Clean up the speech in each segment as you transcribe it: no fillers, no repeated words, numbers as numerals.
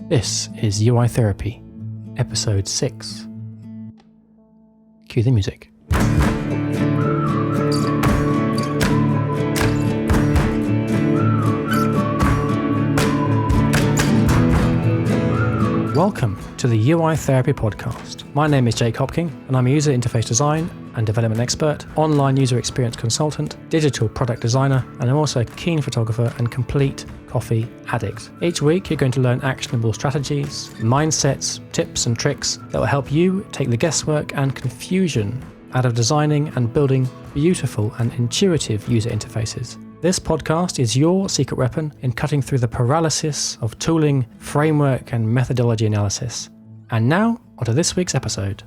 This is UI Therapy, Episode 6. Cue the music. Welcome to the UI Therapy Podcast. My name is Jake Hopking, and I'm a user interface design and development expert, online user experience consultant, digital product designer, and I'm also a keen photographer and complete coffee addict. Each week, you're going to learn actionable strategies, mindsets, tips, and tricks that will help you take the guesswork and confusion out of designing and building beautiful and intuitive user interfaces. This podcast is your secret weapon in cutting through the paralysis of tooling, framework, and methodology analysis. And now, onto this week's episode.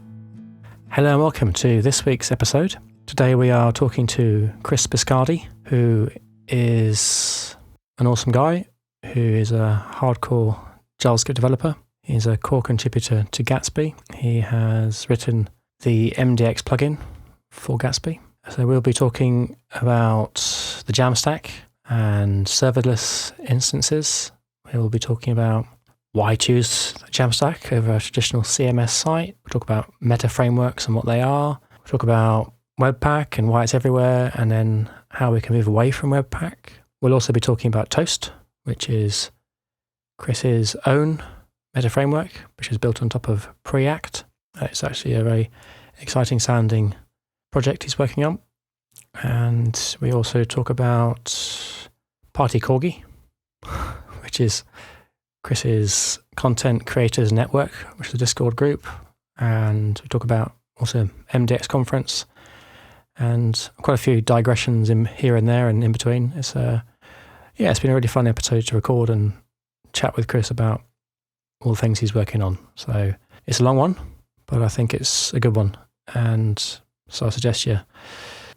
Hello and welcome to this week's episode. Today we are talking to Chris Biscardi, who is an awesome guy, who is a hardcore JavaScript developer. He's a core contributor to Gatsby. He has written the MDX plugin for Gatsby. So we'll be talking about the Jamstack and serverless instances. We'll be talking about why choose Jamstack over a traditional CMS site. We'll talk about meta frameworks and what they are. We'll talk about Webpack and why it's everywhere, and then how we can move away from Webpack. We'll also be talking about Toast, which is Chris's own meta framework, which is built on top of Preact. It's actually a very exciting sounding project he's working on. And we also talk about Party Corgi, which is Chris's content creators network, which is a Discord group. And we talk about also MDX conference and quite a few digressions in here and there and in between. It's been a really fun episode to record and chat with Chris about all the things he's working on. So it's a long one, but I think it's a good one. And so I suggest you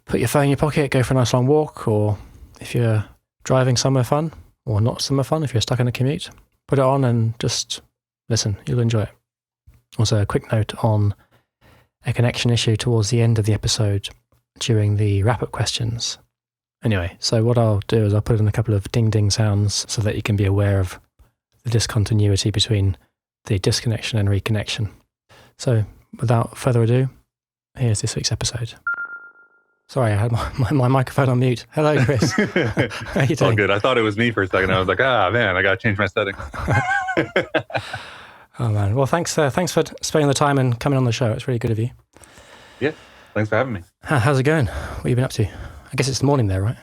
put your phone in your pocket, go for a nice long walk, or if you're driving somewhere fun, or not somewhere fun, if you're stuck in a commute, put it on and just listen. You'll enjoy it. Also, a quick note on a connection issue towards the end of the episode during the wrap-up questions. Anyway, so what I'll do is I'll put in a couple of ding-ding sounds so that you can be aware of the discontinuity between the disconnection and reconnection. So without further ado, here's this week's episode. Sorry, I had my microphone on mute. Hello, Chris. How are you doing? All good. I thought it was me for a second. I was like, man, I got to change my settings. Oh, man. Well, thanks for spending the time and coming on the show. It's really good of you. Yeah, thanks for having me. How's it going? What have you been up to? I guess it's the morning there, right?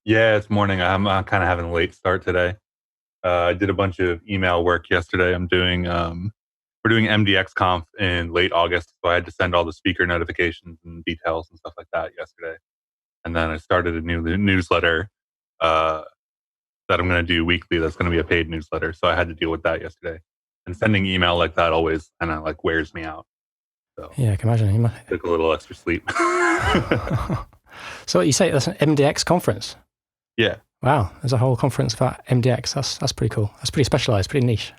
Yeah, it's morning. I'm kind of having a late start today. I did a bunch of email work yesterday. We're doing MDX Conf in late August, so I had to send all the speaker notifications and details and stuff like that yesterday. And then I started a new newsletter that I'm going to do weekly. That's going to be a paid newsletter. So I had to deal with that yesterday. And sending email like that always kind of like wears me out. So yeah, I can imagine. You might took a little extra sleep. So what you say, that's an MDX conference? Yeah. Wow, there's a whole conference about MDX. That's pretty cool. That's pretty specialized, pretty niche.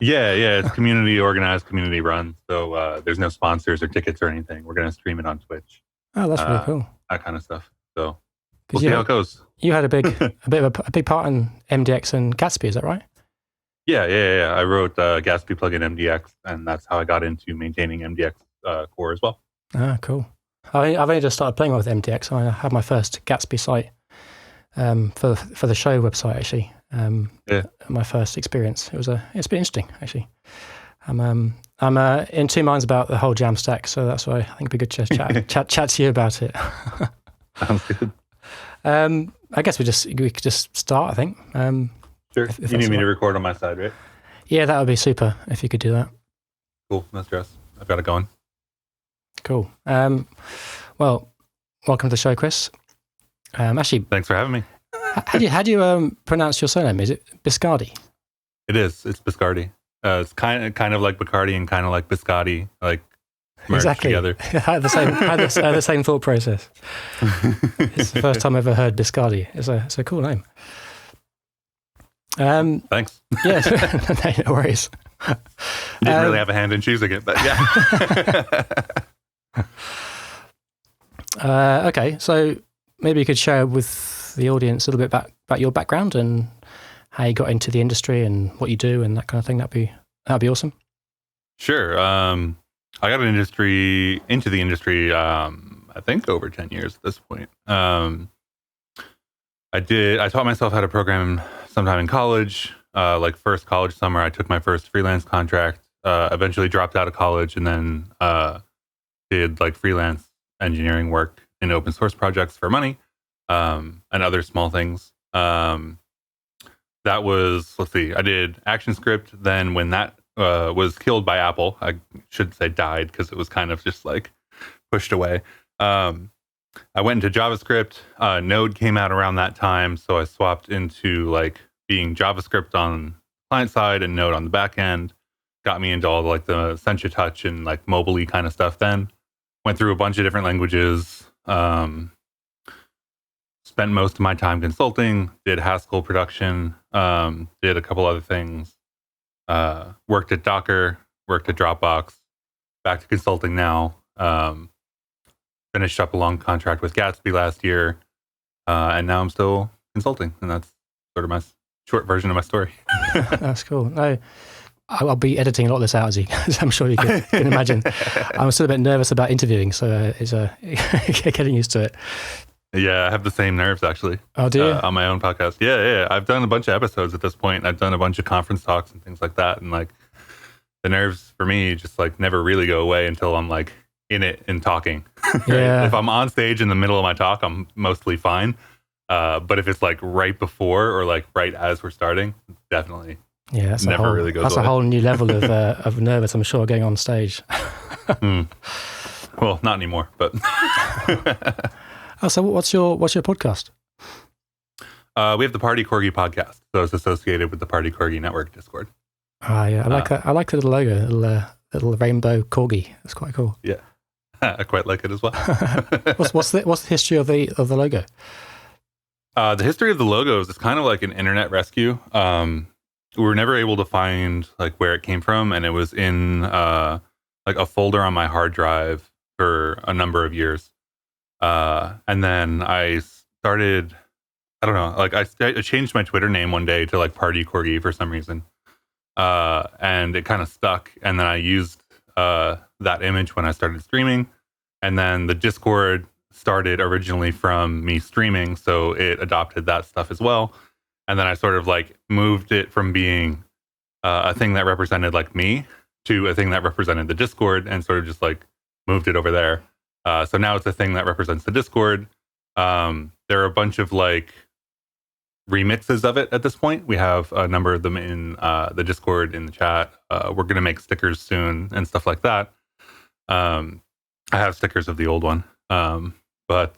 Yeah, it's community organized, community run. So there's no sponsors or tickets or anything. We're going to stream it on Twitch. Oh, that's really cool. That kind of stuff. So we'll see how it goes. You had a big part in MDX and Gatsby, is that right? Yeah. I wrote Gatsby plugin MDX, and that's how I got into maintaining MDX core as well. Ah, cool. I've only just started playing with MDX. I had my first Gatsby site for the show website, actually. My first experience. It's been interesting, actually. I'm in two minds about the whole Jamstack, so that's why I think it'd be good to chat to you about it. Sounds good. I guess we could just start, I think. Sure. If you need me to record on my side, right? Yeah, that would be super if you could do that. Cool. No stress. I've got it going. Cool. Well, welcome to the show, Chris. Actually, thanks for having me. How do you pronounce your surname? Is it Biscardi? It is. It's Biscardi. It's kind of like Bacardi and kind of like Biscotti, like merged exactly together. had the same thought process. It's the first time I've ever heard Biscardi. It's a cool name. Thanks. Yes, no worries. Didn't really have a hand in choosing it, but yeah. Okay, so maybe you could share with the audience a little bit about your background and how you got into the industry and what you do and that kind of thing, that'd be awesome. Sure. I got into the industry, I think over 10 years at this point. I taught myself how to program sometime in college. Like first college summer, I took my first freelance contract, eventually dropped out of college, and then did like freelance engineering work in open source projects for money, and other small things. That was, I did ActionsSript. Then when that was killed by Apple, I should say died because it was kind of just like pushed away. I went into JavaScript. Node came out around that time, so I swapped into like being JavaScript on client side and Node on the back end. Got me into all like the Sencha Touch and like mobile-y kind of stuff. Then went through a bunch of different languages. Spent most of my time consulting. Did Haskell production. Did a couple other things. Worked at Docker. Worked at Dropbox. Back to consulting now. Finished up a long contract with Gatsby last year, and now I'm still consulting, and that's sort of my short version of my story. That's cool. I'll be editing a lot of this out, as I'm sure you can imagine. I'm still a bit nervous about interviewing, so it's getting used to it. Yeah, I have the same nerves, actually. Oh, do you? On my own podcast. Yeah. I've done a bunch of episodes at this point. I've done a bunch of conference talks and things like that, and like the nerves for me just like never really go away until I'm like in it and talking. Yeah. If I'm on stage in the middle of my talk, I'm mostly fine. But if it's like right before or like right as we're starting, definitely that's never really goes away. That's a whole new level of nervous, I'm sure, going on stage. Well, not anymore, but. So what's your podcast? We have the Party Corgi Podcast, so it's associated with the Party Corgi Network Discord. Yeah, I like that. I like the little logo, little rainbow corgi. It's quite cool. Yeah. I quite like it as well. What's the history of the logo? The history of the logo is kind of like an internet rescue. We were never able to find like where it came from, and it was in like a folder on my hard drive for a number of years. And then I started, I don't know, like I changed my Twitter name one day to like Party Corgi for some reason, and it kind of stuck. And then I used that image when I started streaming, and then the Discord started originally from me streaming, so it adopted that stuff as well. And then I sort of like moved it from being a thing that represented like me to a thing that represented the Discord, and sort of just like moved it over there. So now it's a thing that represents the Discord. There are a bunch of like remixes of it at this point. We have a number of them in the Discord, in the chat. We're going to make stickers soon and stuff like that. I have stickers of the old one. But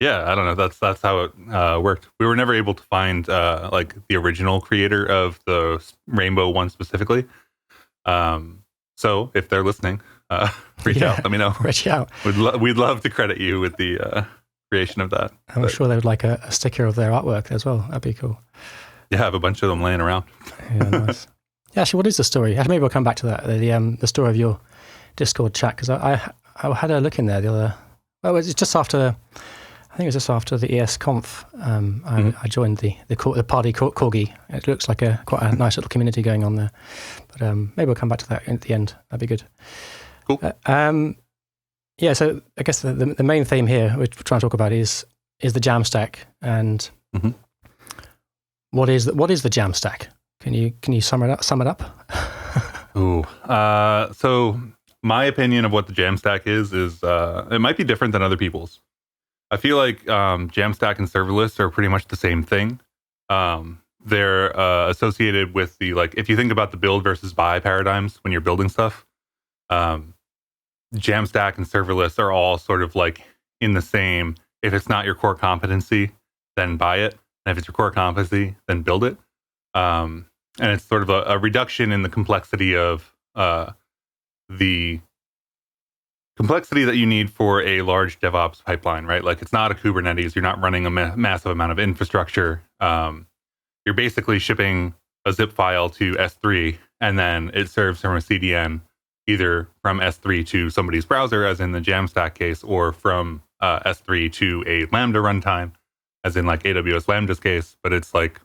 yeah, I don't know. That's how it worked. We were never able to find like the original creator of the rainbow one specifically. So if they're listening, reach out. Let me know. Reach out. We'd love to credit you with the creation of that. I'm sure they would like a sticker of their artwork as well. That'd be cool. Yeah, I have a bunch of them laying around. Yeah, nice. Yeah, actually, what is the story? Maybe we'll come back to that. The story of your Discord chat, because I had a look in there the other. Well, it was just after. I think it was just after the ES Conf. I joined the Party Corgi. It looks like quite a nice little community going on there. But maybe we'll come back to that at the end. That'd be good. Cool. Yeah. So I guess the main theme here we're trying to talk about is the Jamstack, and what is the Jamstack? Can you sum it up? Ooh. So my opinion of what the Jamstack is it might be different than other people's. I feel like Jamstack and serverless are pretty much the same thing. They're associated with the, like, if you think about the build versus buy paradigms when you're building stuff, Jamstack and serverless are all sort of like in the same. If it's not your core competency, then buy it. And if it's your core competency, then build it. And it's sort of a reduction in the complexity of the complexity that you need for a large DevOps pipeline, right? Like, it's not a Kubernetes. You're not running a massive amount of infrastructure. You're basically shipping a zip file to S3, and then it serves from a CDN, either from S3 to somebody's browser, as in the Jamstack case, or from S3 to a Lambda runtime, as in like AWS Lambda's case. But it's like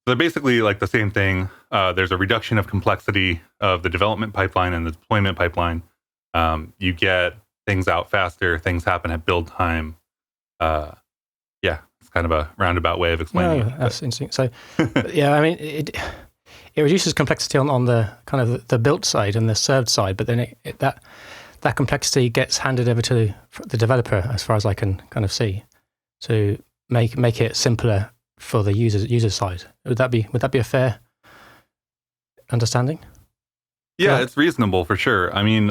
they're basically like the same thing. There's a reduction of complexity of the development pipeline and the deployment pipeline. You get things out faster. Things happen at build time. Yeah, it's kind of a roundabout way of explaining it. That's interesting. So, yeah, I mean, it reduces complexity on the kind of the built side and the served side, but then that complexity gets handed over to the developer, as far as I can kind of see, to make it simpler for the user side. Would that be a fair understanding? Yeah, it's reasonable for sure. I mean,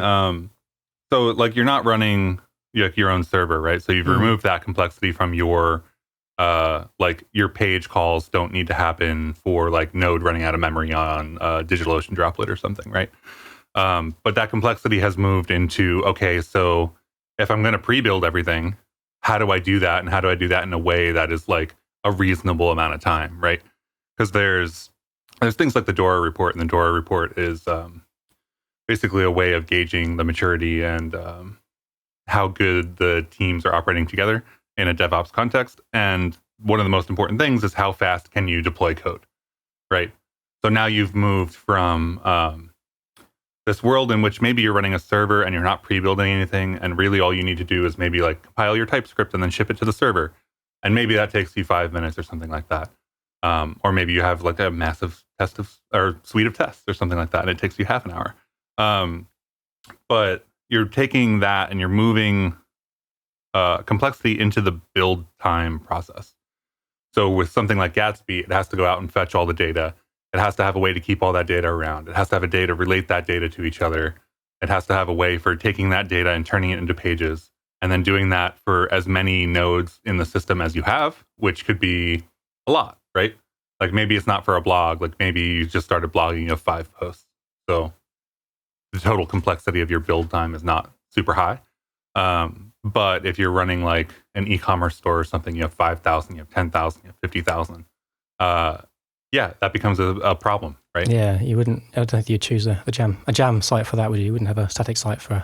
so like you're not running your own server, right? So you've removed that complexity from your like your page calls don't need to happen for like Node running out of memory on DigitalOcean Droplet or something, right? But that complexity has moved into, okay, so if I'm going to pre-build everything, how do I do that? And how do I do that in a way that is like a reasonable amount of time, right? Because there's things like the Dora report, and the Dora report is basically a way of gauging the maturity and how good the teams are operating together in a DevOps context. And one of the most important things is how fast can you deploy code, right? So now you've moved from this world in which maybe you're running a server and you're not pre-building anything, and really all you need to do is maybe like compile your TypeScript and then ship it to the server. And maybe that takes you 5 minutes or something like that. Or maybe you have like a massive suite of tests or something like that, and it takes you half an hour. But you're taking that and you're moving complexity into the build time process. So with something like Gatsby, it has to go out and fetch all the data. It has to have a way to keep all that data around. It has to have a way to relate that data to each other. It has to have a way for taking that data and turning it into pages, and then doing that for as many nodes in the system as you have, which could be a lot, right? Like maybe it's not for a blog. Like maybe you just started blogging, you have 5 posts. So the total complexity of your build time is not super high. But if you're running like an e-commerce store or something, you have 5,000, you have 10,000, you have 50,000. Yeah, that becomes a problem, right? Yeah, I don't think you'd choose a jam site for that, would you? You wouldn't have a static site for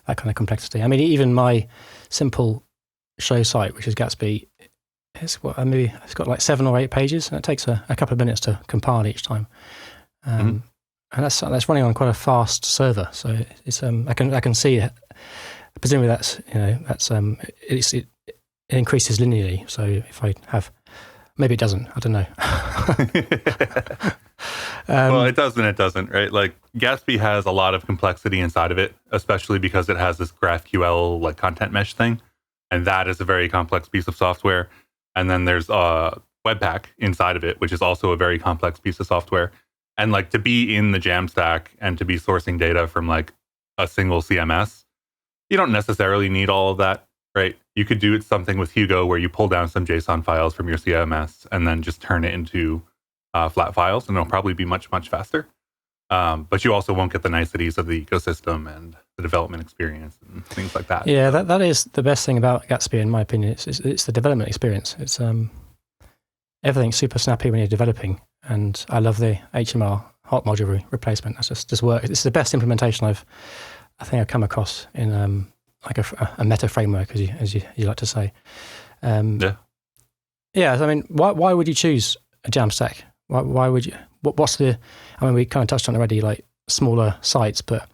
that kind of complexity. I mean, even my simple show site, which is Gatsby, it's got like 7 or 8 pages, and it takes a couple of minutes to compile each time. And that's running on quite a fast server, so it's I can see it. Presumably it increases linearly. So if I have, maybe it doesn't. I don't know. Well, it doesn't, right? Like Gatsby has a lot of complexity inside of it, especially because it has this GraphQL like content mesh thing, and that is a very complex piece of software. And then there's Webpack inside of it, which is also a very complex piece of software. And like to be in the Jamstack and to be sourcing data from like a single CMS, you don't necessarily need all of that, right? You could do something with Hugo where you pull down some JSON files from your CMS and then just turn it into flat files, and it'll probably be much, much faster. But you also won't get the niceties of the ecosystem and the development experience and things like that. Yeah, that is the best thing about Gatsby, in my opinion. It's the development experience. It's everything's super snappy when you're developing, and I love the HTML hot module replacement. That's just work. It's the best implementation I think I've come across in like a meta framework, as you like to say. Yeah. I mean, why would you choose a Jamstack? Why would you? What's the? I mean, we kind of touched on it already, like smaller sites, but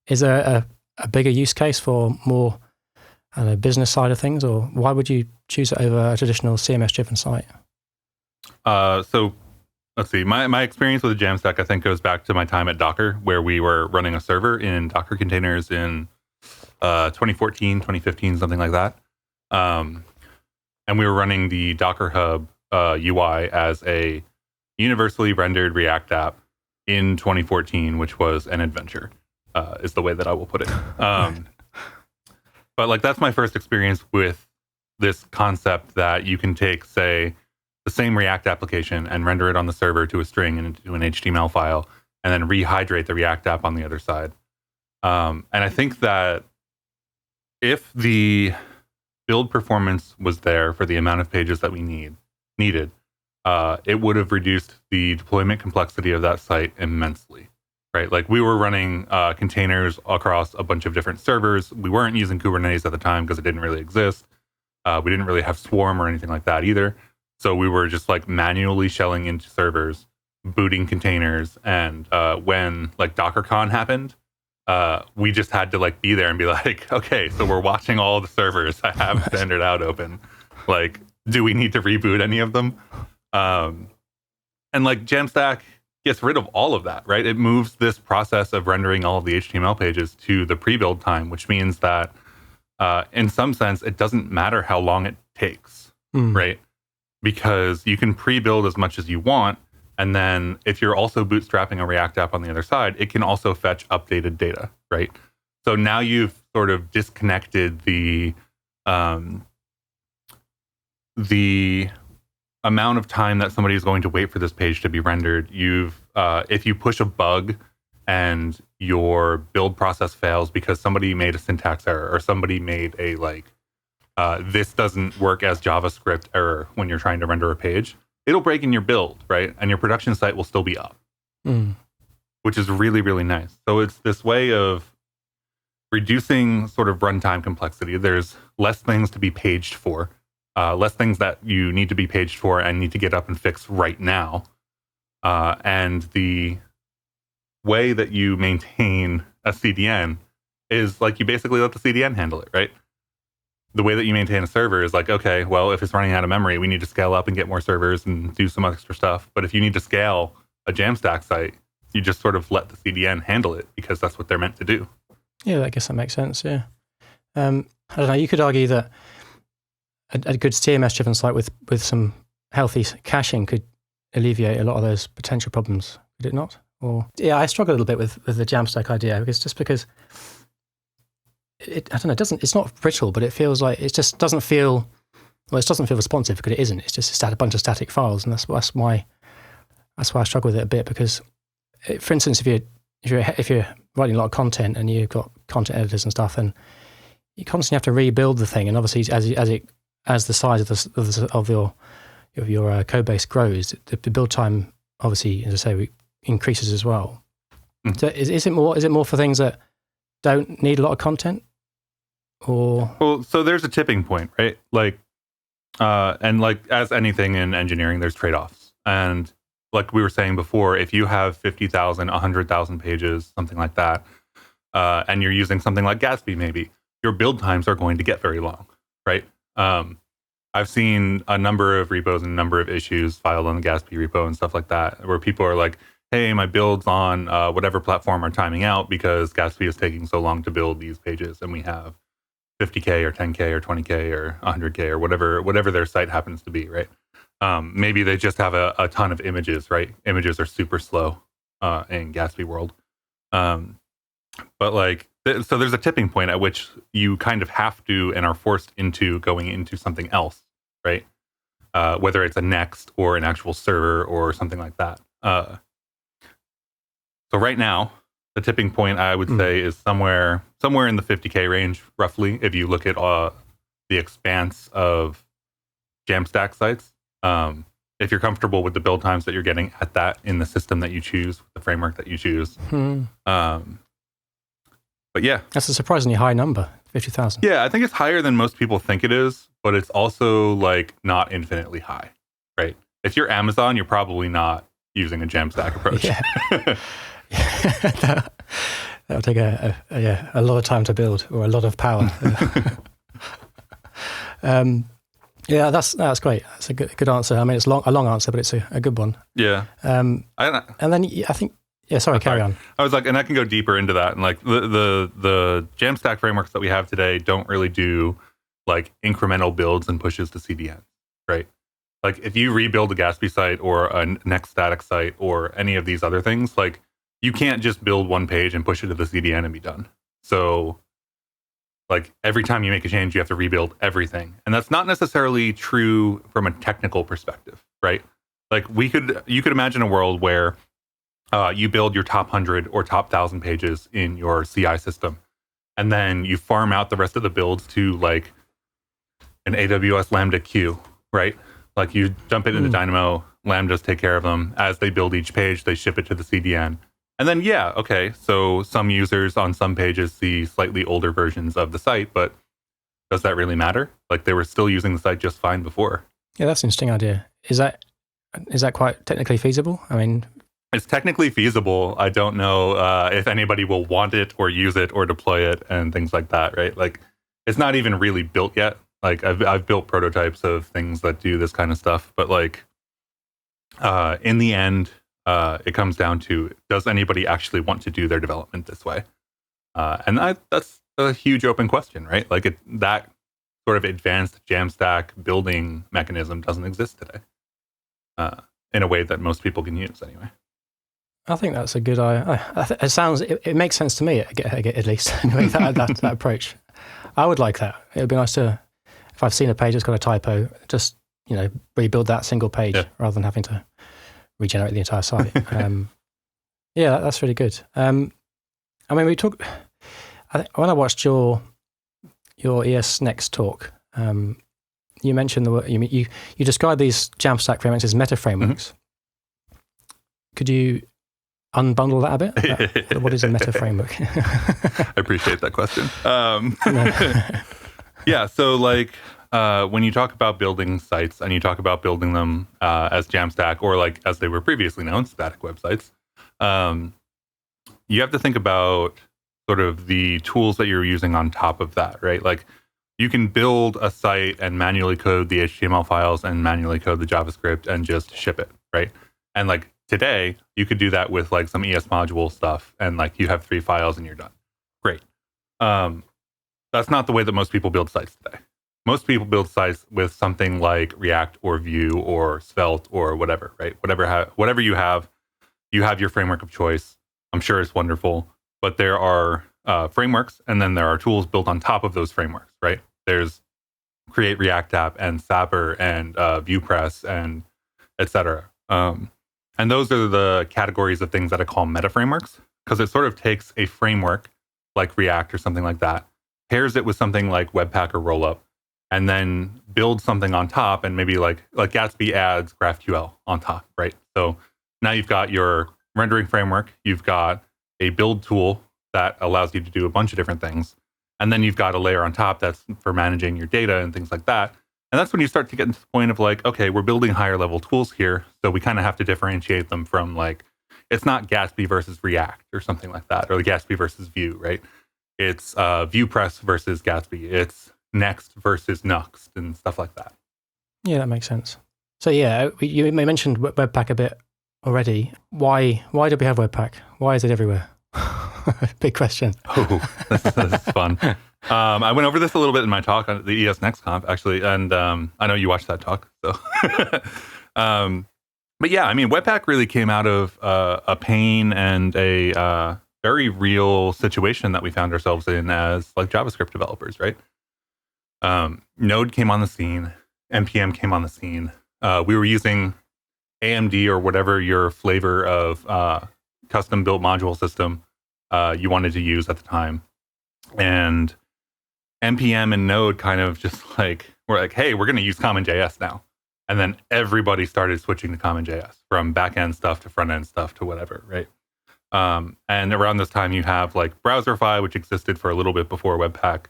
is there a bigger use case for more business side of things, or why would you choose it over a traditional CMS-driven site? So let's see. My experience with the Jamstack, I think, goes back to my time at Docker, where we were running a server in Docker containers in 2014, 2015, something like that. And we were running the Docker Hub UI as a universally rendered React app in 2014, which was an adventure, is the way that I will put it. But like that's my first experience with this concept that you can take, say, the same React application and render it on the server to a string and into an HTML file, and then rehydrate the React app on the other side. And I think that if the build performance was there for the amount of pages that we needed, it would have reduced the deployment complexity of that site immensely, right? Like we were running containers across a bunch of different servers. We weren't using Kubernetes at the time because it didn't really exist. We didn't really have Swarm or anything like that either. So we were just like manually shelling into servers, booting containers, and when like DockerCon happened, we just had to like be there and be like, okay, so we're watching all the servers. I have standard out open. Like, do we need to reboot any of them? And like Jamstack gets rid of all of that, right? It moves this process of rendering all of the HTML pages to the pre-build time, which means that in some sense, it doesn't matter how long it takes, right? Because you can pre-build as much as you want. And then if you're also bootstrapping a React app on the other side, it can also fetch updated data, right? So now you've sort of disconnected the amount of time that somebody is going to wait for this page to be rendered. If you push a bug and your build process fails because somebody made a syntax error or somebody made a this doesn't work as JavaScript error when you're trying to render a page, it'll break in your build, right? And your production site will still be up, which is really, really nice. So it's this way of reducing sort of runtime complexity. There's less things to be paged for, less things that you need to be paged for and need to get up and fix right now. And the way that you maintain a CDN is like you basically let the CDN handle it, right? The way that you maintain a server is like, okay, well, if it's running out of memory, we need to scale up and get more servers and do some extra stuff. But if you need to scale a Jamstack site, you just sort of let the CDN handle it because that's what they're meant to do. Yeah, I guess that makes sense, yeah. I don't know, you could argue that a good CMS-driven site with some healthy caching could alleviate a lot of those potential problems, could it not? Or yeah, I struggle a little bit with the Jamstack idea because I don't know, it's not brittle, but it feels like it just doesn't feel, well, it doesn't feel responsive because it isn't. It's just a bunch of static files, and that's why I struggle with it a bit. Because, for instance, if you're writing a lot of content and you've got content editors and stuff, and you constantly have to rebuild the thing, and obviously as the size of your code base grows, the build time obviously, as I say, increases as well. So is it more for things that don't need a lot of content? Or well, so there's a tipping point, right? Like, and like as anything in engineering, there's trade-offs. And like we were saying before, if you have 50,000, 100,000 pages, something like that, and you're using something like Gatsby, maybe your build times are going to get very long, right? I've seen a number of repos and a number of issues filed on the Gatsby repo and stuff like that, where people are like, hey, my builds on whatever platform are timing out because Gatsby is taking so long to build these pages, and we have 50K or 10K or 20K or 100K or whatever their site happens to be, right? Maybe they just have a ton of images, right? Images are super slow in Gatsby world. But like, so there's a tipping point at which you kind of have to and are forced into going into something else, right? Whether it's a Next or an actual server or something like that. So right now, the tipping point I would say is somewhere in the 50K range, roughly, if you look at the expanse of Jamstack sites. If you're comfortable with the build times that you're getting at that in the system that you choose, the framework that you choose. But yeah. That's a surprisingly high number, 50,000. Yeah, I think it's higher than most people think it is, but it's also like not infinitely high, right? If you're Amazon, you're probably not using a Jamstack approach. That'll take a lot of time to build, or a lot of power. Yeah, that's great. That's a good answer. I mean, it's a long answer, but it's a good one. Yeah. And then I think, sorry, carry on. I was like, and I can go deeper into that. And like the Jamstack frameworks that we have today don't really do like incremental builds and pushes to CDN, right? Like if you rebuild a Gatsby site or a Next static site or any of these other things, like you can't just build one page and push it to the CDN and be done. So like every time you make a change, you have to rebuild everything. And that's not necessarily true from a technical perspective, right? Like you could imagine a world where you build your top 100 or top 1,000 pages in your CI system, and then you farm out the rest of the builds to like an AWS Lambda queue, right? Like you dump it into Dynamo, Lambdas take care of them. As they build each page, they ship it to the CDN. And then, so some users on some pages see slightly older versions of the site, but does that really matter? Like they were still using the site just fine before. Yeah, that's an interesting idea. Is that quite technically feasible? I mean, it's technically feasible. I don't know if anybody will want it or use it or deploy it and things like that, right? Like, it's not even really built yet. Like, I've built prototypes of things that do this kind of stuff, but like, in the end, it comes down to, does anybody actually want to do their development this way? And that's a huge open question, right? Like, that sort of advanced Jamstack building mechanism doesn't exist today in a way that most people can use anyway. I think that's a good idea. It makes sense to me, at least, anyway, that approach. I would like that. It would be nice to, if I've seen a page that's got a typo, just, rebuild that single page rather than having to regenerate the entire site. Yeah, that's really good. I mean, when I watched your ES Next talk, you mentioned the word, you described these Jamstack frameworks as meta frameworks. Mm-hmm. Could you unbundle that a bit? What is a meta framework? I appreciate that question. Yeah, so like when you talk about building sites and you talk about building them as Jamstack, or like as they were previously known, static websites, you have to think about sort of the tools that you're using on top of that, right? Like, you can build a site and manually code the HTML files and manually code the JavaScript and just ship it, right? And like today, you could do that with like some ES module stuff, and like you have 3 files and you're done. Great. That's not the way that most people build sites today. Most people build sites with something like React or Vue or Svelte or whatever, right? Whatever you have your framework of choice. I'm sure it's wonderful, but there are frameworks, and then there are tools built on top of those frameworks, right? There's Create React App and Sapper and VuePress and etc. And those are the categories of things that I call meta frameworks, because it sort of takes a framework like React or something like that, pairs it with something like Webpack or Rollup, and then builds something on top, and maybe like Gatsby adds GraphQL on top, right? So now you've got your rendering framework, you've got a build tool that allows you to do a bunch of different things, and then you've got a layer on top that's for managing your data and things like that. And that's when you start to get into the point of like, okay, we're building higher level tools here, so we kind of have to differentiate them from like, it's not Gatsby versus React or something like that, or the Gatsby versus Vue, right? It's VuePress versus Gatsby. It's Next versus Nuxt and stuff like that. Yeah, that makes sense. So yeah, you mentioned Webpack a bit already. Why do we have Webpack? Why is it everywhere? Big question. Oh, this is fun. I went over this a little bit in my talk on the ES Next Conf, actually, and I know you watched that talk. So, but yeah, I mean, Webpack really came out of a pain and a very real situation that we found ourselves in as like JavaScript developers, right? Node came on the scene, NPM came on the scene. We were using AMD or whatever your flavor of custom built module system you wanted to use at the time. And NPM and Node kind of just like, we're like, hey, we're going to use CommonJS now. And then everybody started switching to CommonJS, from back-end stuff to front-end stuff to whatever, right? And around this time, you have like Browserify, which existed for a little bit before Webpack,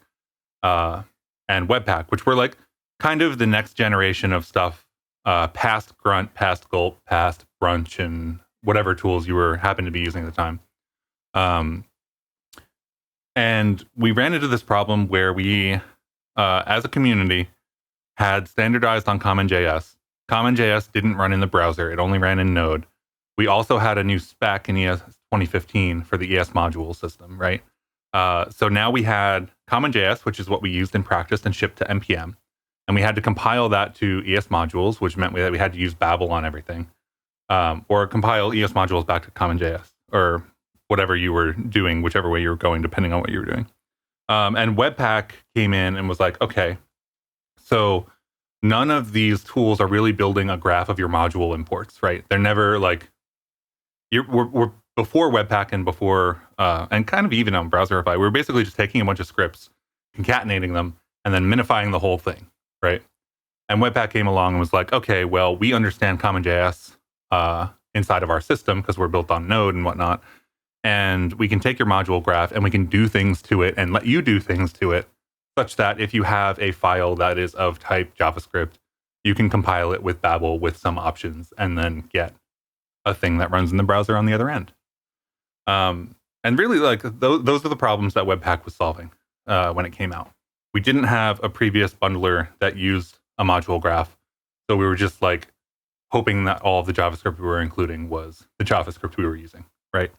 and Webpack, which were like kind of the next generation of stuff, past Grunt, past Gulp, past Brunch, and whatever tools you happened to be using at the time. And we ran into this problem where we, as a community, had standardized on CommonJS. CommonJS didn't run in the browser. It only ran in Node. We also had a new spec in ES 2015 for the ES module system, right? So now we had CommonJS, which is what we used in practice and shipped to NPM. And we had to compile that to ES modules, which meant that we had to use Babel on everything. Or compile ES modules back to CommonJS, or whatever you were doing, whichever way you were going, depending on what you were doing. And Webpack came in and was like, okay, so none of these tools are really building a graph of your module imports, right? They're never like, we're before Webpack and before, and kind of even on Browserify, we're basically just taking a bunch of scripts, concatenating them, and then minifying the whole thing, right? And Webpack came along and was like, okay, well, we understand CommonJS inside of our system because we're built on Node and whatnot. And we can take your module graph and we can do things to it and let you do things to it, such that if you have a file that is of type JavaScript, you can compile it with Babel with some options and then get a thing that runs in the browser on the other end. And really, like those are the problems that Webpack was solving when it came out. We didn't have a previous bundler that used a module graph, so we were just like hoping that all of the JavaScript we were including was the JavaScript we were using, right?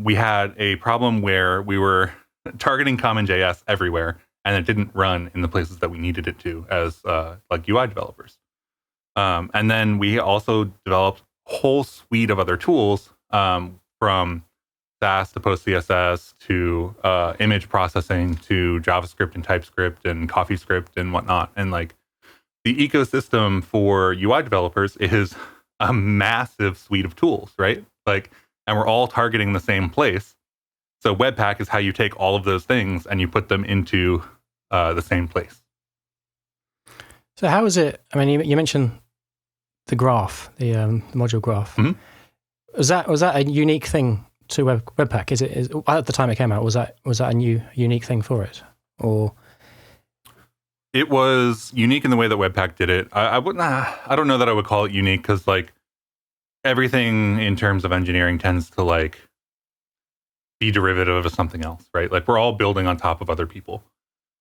We had a problem where we were targeting CommonJS everywhere, and it didn't run in the places that we needed it to as like UI developers. And then we also developed a whole suite of other tools from Sass to PostCSS to image processing to JavaScript and TypeScript and CoffeeScript and whatnot. And like the ecosystem for UI developers is a massive suite of tools, right? Like, and we're all targeting the same place. So Webpack is how you take all of those things and you put them into the same place. So how is it? I mean, you mentioned the graph, the module graph. Mm-hmm. Was that a unique thing to Webpack? Is at the time it came out? Was that a unique thing for it, or? It was unique in the way that Webpack did it. I don't know that I would call it unique because like everything in terms of engineering tends to like be derivative of something else, right? Like we're all building on top of other people,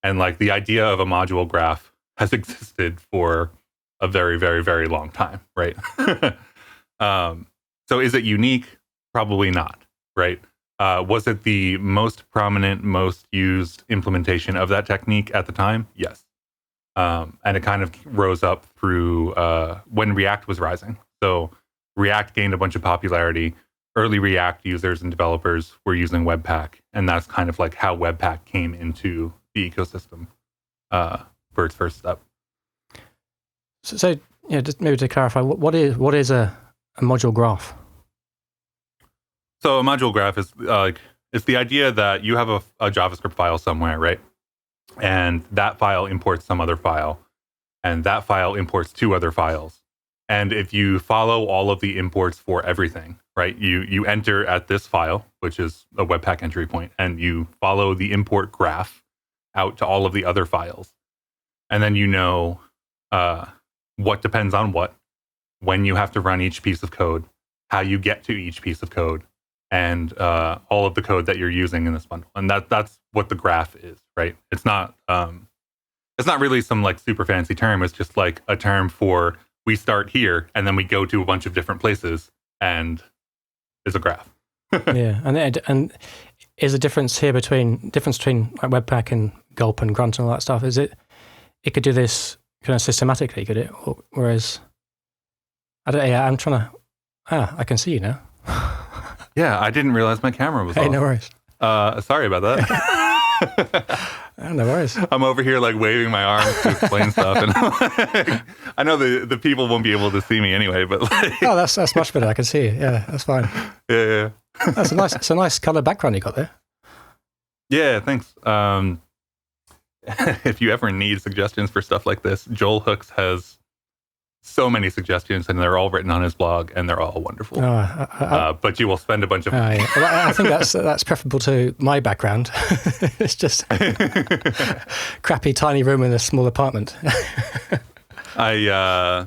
and like the idea of a module graph has existed for a very, very, very long time, right? So is it unique? Probably not, right? Was it the most prominent, most used implementation of that technique at the time? Yes. And it kind of rose up through when React was rising. So React gained a bunch of popularity. Early React users and developers were using Webpack, and that's kind of like how Webpack came into the ecosystem for its first step. So yeah, just maybe to clarify, what is a module graph? So a module graph is like it's the idea that you have a JavaScript file somewhere, right? And that file imports some other file, and that file imports two other files. And if you follow all of the imports for everything, right? You enter at this file, which is a Webpack entry point, and you follow the import graph out to all of the other files. And then you know what depends on what, when you have to run each piece of code, how you get to each piece of code, and all of the code that you're using in this bundle. And that's what the graph is, right? It's not really some like super fancy term. It's just like a term for we start here and then we go to a bunch of different places, and it's a graph. Yeah, and is the difference here between like Webpack and Gulp and Grunt and all that stuff? Is it could do this kind of systematically, could it? Whereas I'm trying to. I can see you now. Yeah, I didn't realize my camera was off. Hey, no worries. Sorry about that. No worries. I'm over here like waving my arms to explain stuff, and I know the people won't be able to see me anyway. But like, oh, that's much better. I can see you. Yeah, that's fine. Yeah. That's a nice color background you got there. Yeah, thanks. If you ever need suggestions for stuff like this, Joel Hooks has so many suggestions, and they're all written on his blog, and they're all wonderful. But you will spend a bunch of money. Yeah. Well, I think that's preferable to my background. It's just crappy, tiny room in a small apartment. I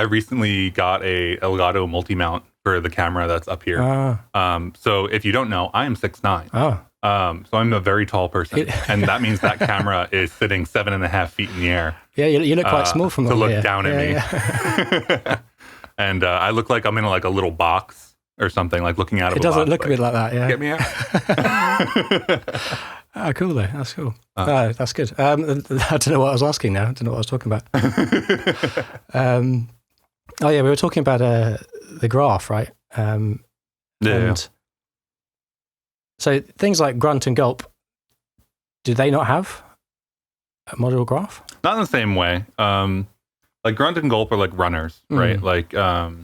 recently got a Elgato multi-mount for the camera that's up here. So if you don't know, I am 6'9". Oh. So I'm a very tall person, and that means that camera is sitting 7.5 feet in the air. Yeah, you look quite small from to look here. down at me. Yeah. And I look like I'm in like a little box or something, like looking out of. It doesn't look a bit like that. Yeah. Get me out. Cool though. That's cool. That's good. I don't know what I was asking now. I don't know what I was talking about. We were talking about the graph, right? Yeah. So things like Grunt and Gulp, do they not have a module graph? Not in the same way. Like Grunt and Gulp are like runners, right? Like the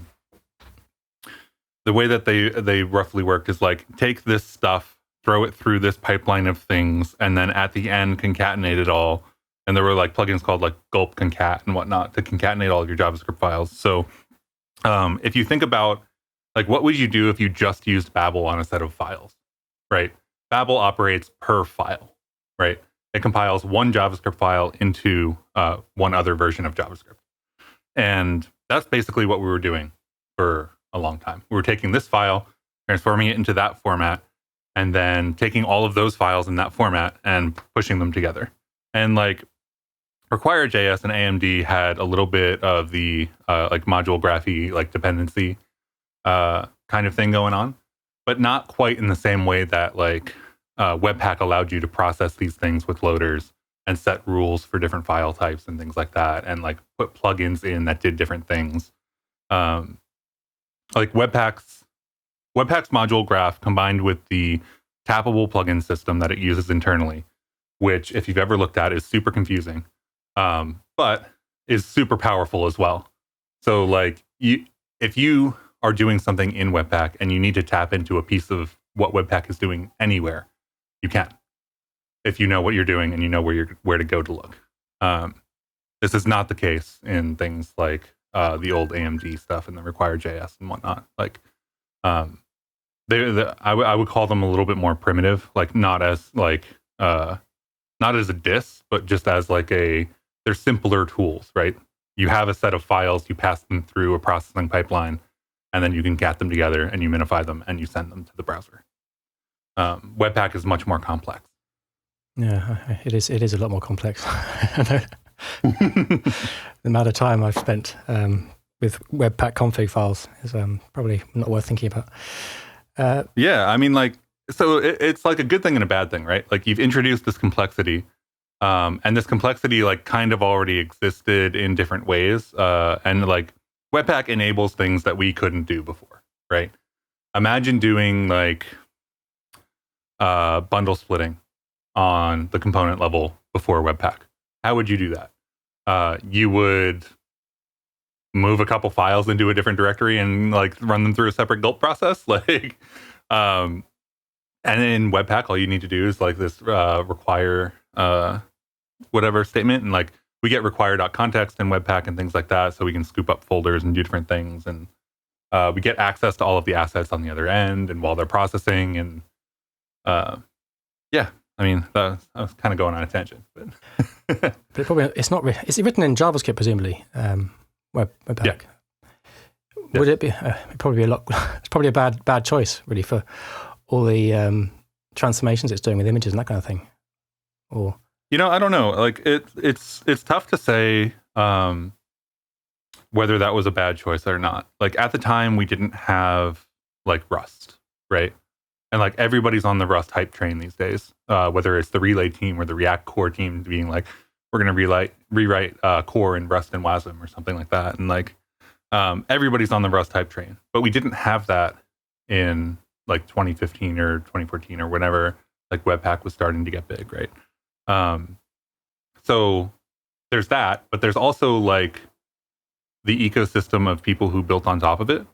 way that they roughly work is like take this stuff, throw it through this pipeline of things, and then at the end concatenate it all. And there were like plugins called like Gulp Concat and whatnot to concatenate all of your JavaScript files. So if you think about like what would you do if you just used Babel on a set of files? Right. Babel operates per file, right? It compiles one JavaScript file into one other version of JavaScript. And that's basically what we were doing for a long time. We were taking this file, transforming it into that format, and then taking all of those files in that format and pushing them together. And like require.js and AMD had a little bit of the like module graphy, like dependency kind of thing going on, but not quite in the same way that like Webpack allowed you to process these things with loaders and set rules for different file types and things like that, and like put plugins in that did different things. Like Webpack's module graph combined with the tappable plugin system that it uses internally, which if you've ever looked at is super confusing, but is super powerful as well. So like if you are doing something in Webpack and you need to tap into a piece of what Webpack is doing anywhere, you can, if you know what you're doing and you know where to go to look. This is not the case in things like the old AMD stuff and the require.js and whatnot. Like, I would call them a little bit more primitive, like not as a diss, but just as like they're simpler tools, right? You have a set of files, you pass them through a processing pipeline, and then you can cat them together and you minify them and you send them to the browser. Webpack is much more complex. Yeah, it is a lot more complex. The amount of time I've spent with Webpack config files is probably not worth thinking about. Yeah, I mean, like, so it's like a good thing and a bad thing, right? Like you've introduced this complexity, and this complexity like kind of already existed in different ways, and like Webpack enables things that we couldn't do before, right? Imagine doing like bundle splitting on the component level before Webpack. How would you do that? You would move a couple files into a different directory and like run them through a separate gulp process, like, and in Webpack, all you need to do is like this require whatever statement, and like we get require.context in Webpack and things like that, so we can scoop up folders and do different things, and we get access to all of the assets on the other end, and while they're processing, and yeah, I mean, I was kind of going on a tangent, but but probably it's not. Is it written in JavaScript, presumably? Webpack. Yeah. Would it be? Probably a lot. It's probably a bad choice, really, for all the transformations it's doing with images and that kind of thing. Or I don't know. Like it's tough to say whether that was a bad choice or not. Like at the time, we didn't have like Rust, right? And like everybody's on the Rust hype train these days, whether it's the Relay team or the React core team being like, we're going to rewrite core in Rust and WASM or something like that. And like everybody's on the Rust hype train. But we didn't have that in like 2015 or 2014 or whenever like Webpack was starting to get big, right? So there's that, but there's also like the ecosystem of people who built on top of it.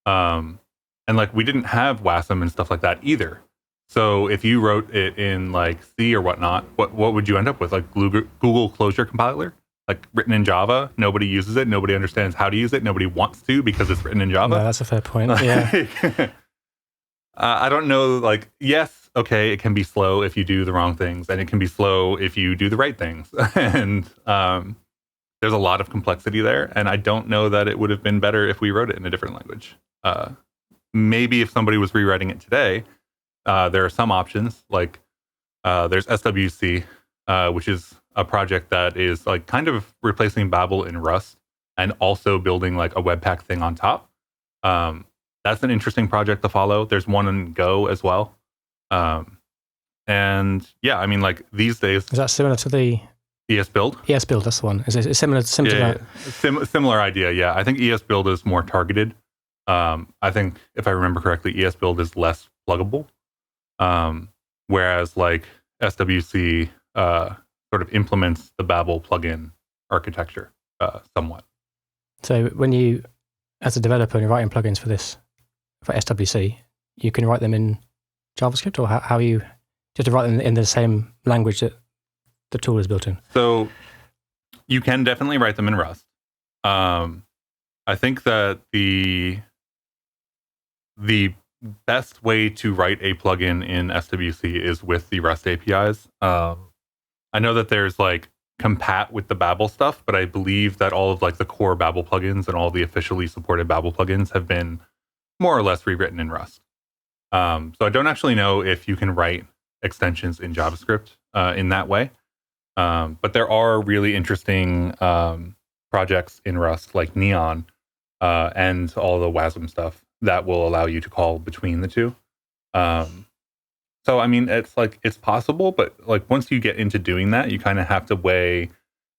And like we didn't have WASM and stuff like that either. So if you wrote it in like C or whatnot, what would you end up with? Like Google Closure Compiler, like written in Java. Nobody uses it. Nobody understands how to use it. Nobody wants to because it's written in Java. No, that's a fair point. Yeah. I don't know. Like, yes, okay, it can be slow if you do the wrong things, and it can be slow if you do the right things. And there's a lot of complexity there. And I don't know that it would have been better if we wrote it in a different language. Maybe if somebody was rewriting it today, there are some options, like there's SWC, which is a project that is like kind of replacing Babel in Rust and also building like a Webpack thing on top. That's an interesting project to follow. There's one in Go as well. And yeah, I mean, like these days. Is that similar to the ES Build? ES Build, that's the one. Is it similar to that? Similar idea, yeah. I think ES Build is more targeted. I think if I remember correctly, ES Build is less pluggable. Whereas like SWC sort of implements the Babel plugin architecture somewhat. So when you, as a developer, and you're writing plugins for SWC, you can write them in JavaScript, or how you have to write them in the same language that the tool is built in? So you can definitely write them in Rust. I think that the best way to write a plugin in SWC is with the Rust APIs. I know that there's like compat with the Babel stuff, but I believe that all of like the core Babel plugins and all the officially supported Babel plugins have been more or less rewritten in Rust. So I don't actually know if you can write extensions in JavaScript in that way. But there are really interesting projects in Rust like Neon and all the WASM stuff that will allow you to call between the two. So, I mean, it's possible, but like once you get into doing that, you kind of have to weigh,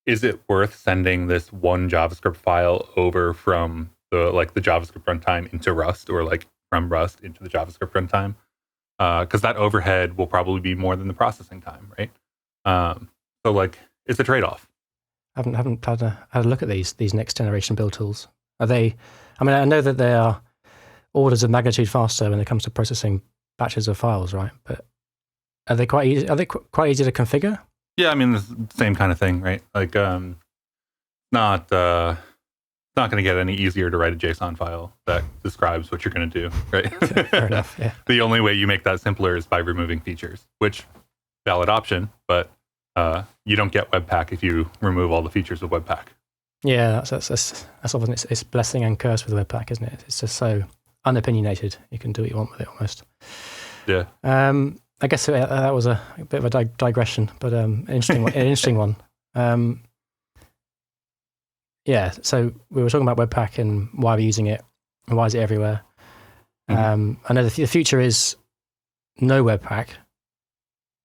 is it worth sending this one JavaScript file over from the JavaScript runtime into Rust, or like from Rust into the JavaScript runtime? Because that overhead will probably be more than the processing time, right? So like it's a trade-off. I haven't had a look at these next generation build tools. Are they? I mean, I know that they are orders of magnitude faster when it comes to processing batches of files, right? But are they quite easy? Are they quite easy to configure? Yeah, I mean, the same kind of thing, right? Like, not going to get any easier to write a JSON file that describes what you're going to do, right? Fair enough. Yeah. The only way you make that simpler is by removing features, which valid option, but you don't get Webpack if you remove all the features of Webpack. Yeah, that's often it's blessing and curse with Webpack, isn't it? It's just so unopinionated. You can do what you want with it almost. Yeah. I guess that was a bit of a digression, but an interesting one. Yeah. So we were talking about Webpack and why we're using it and why is it everywhere. Mm-hmm. I know the future is no Webpack,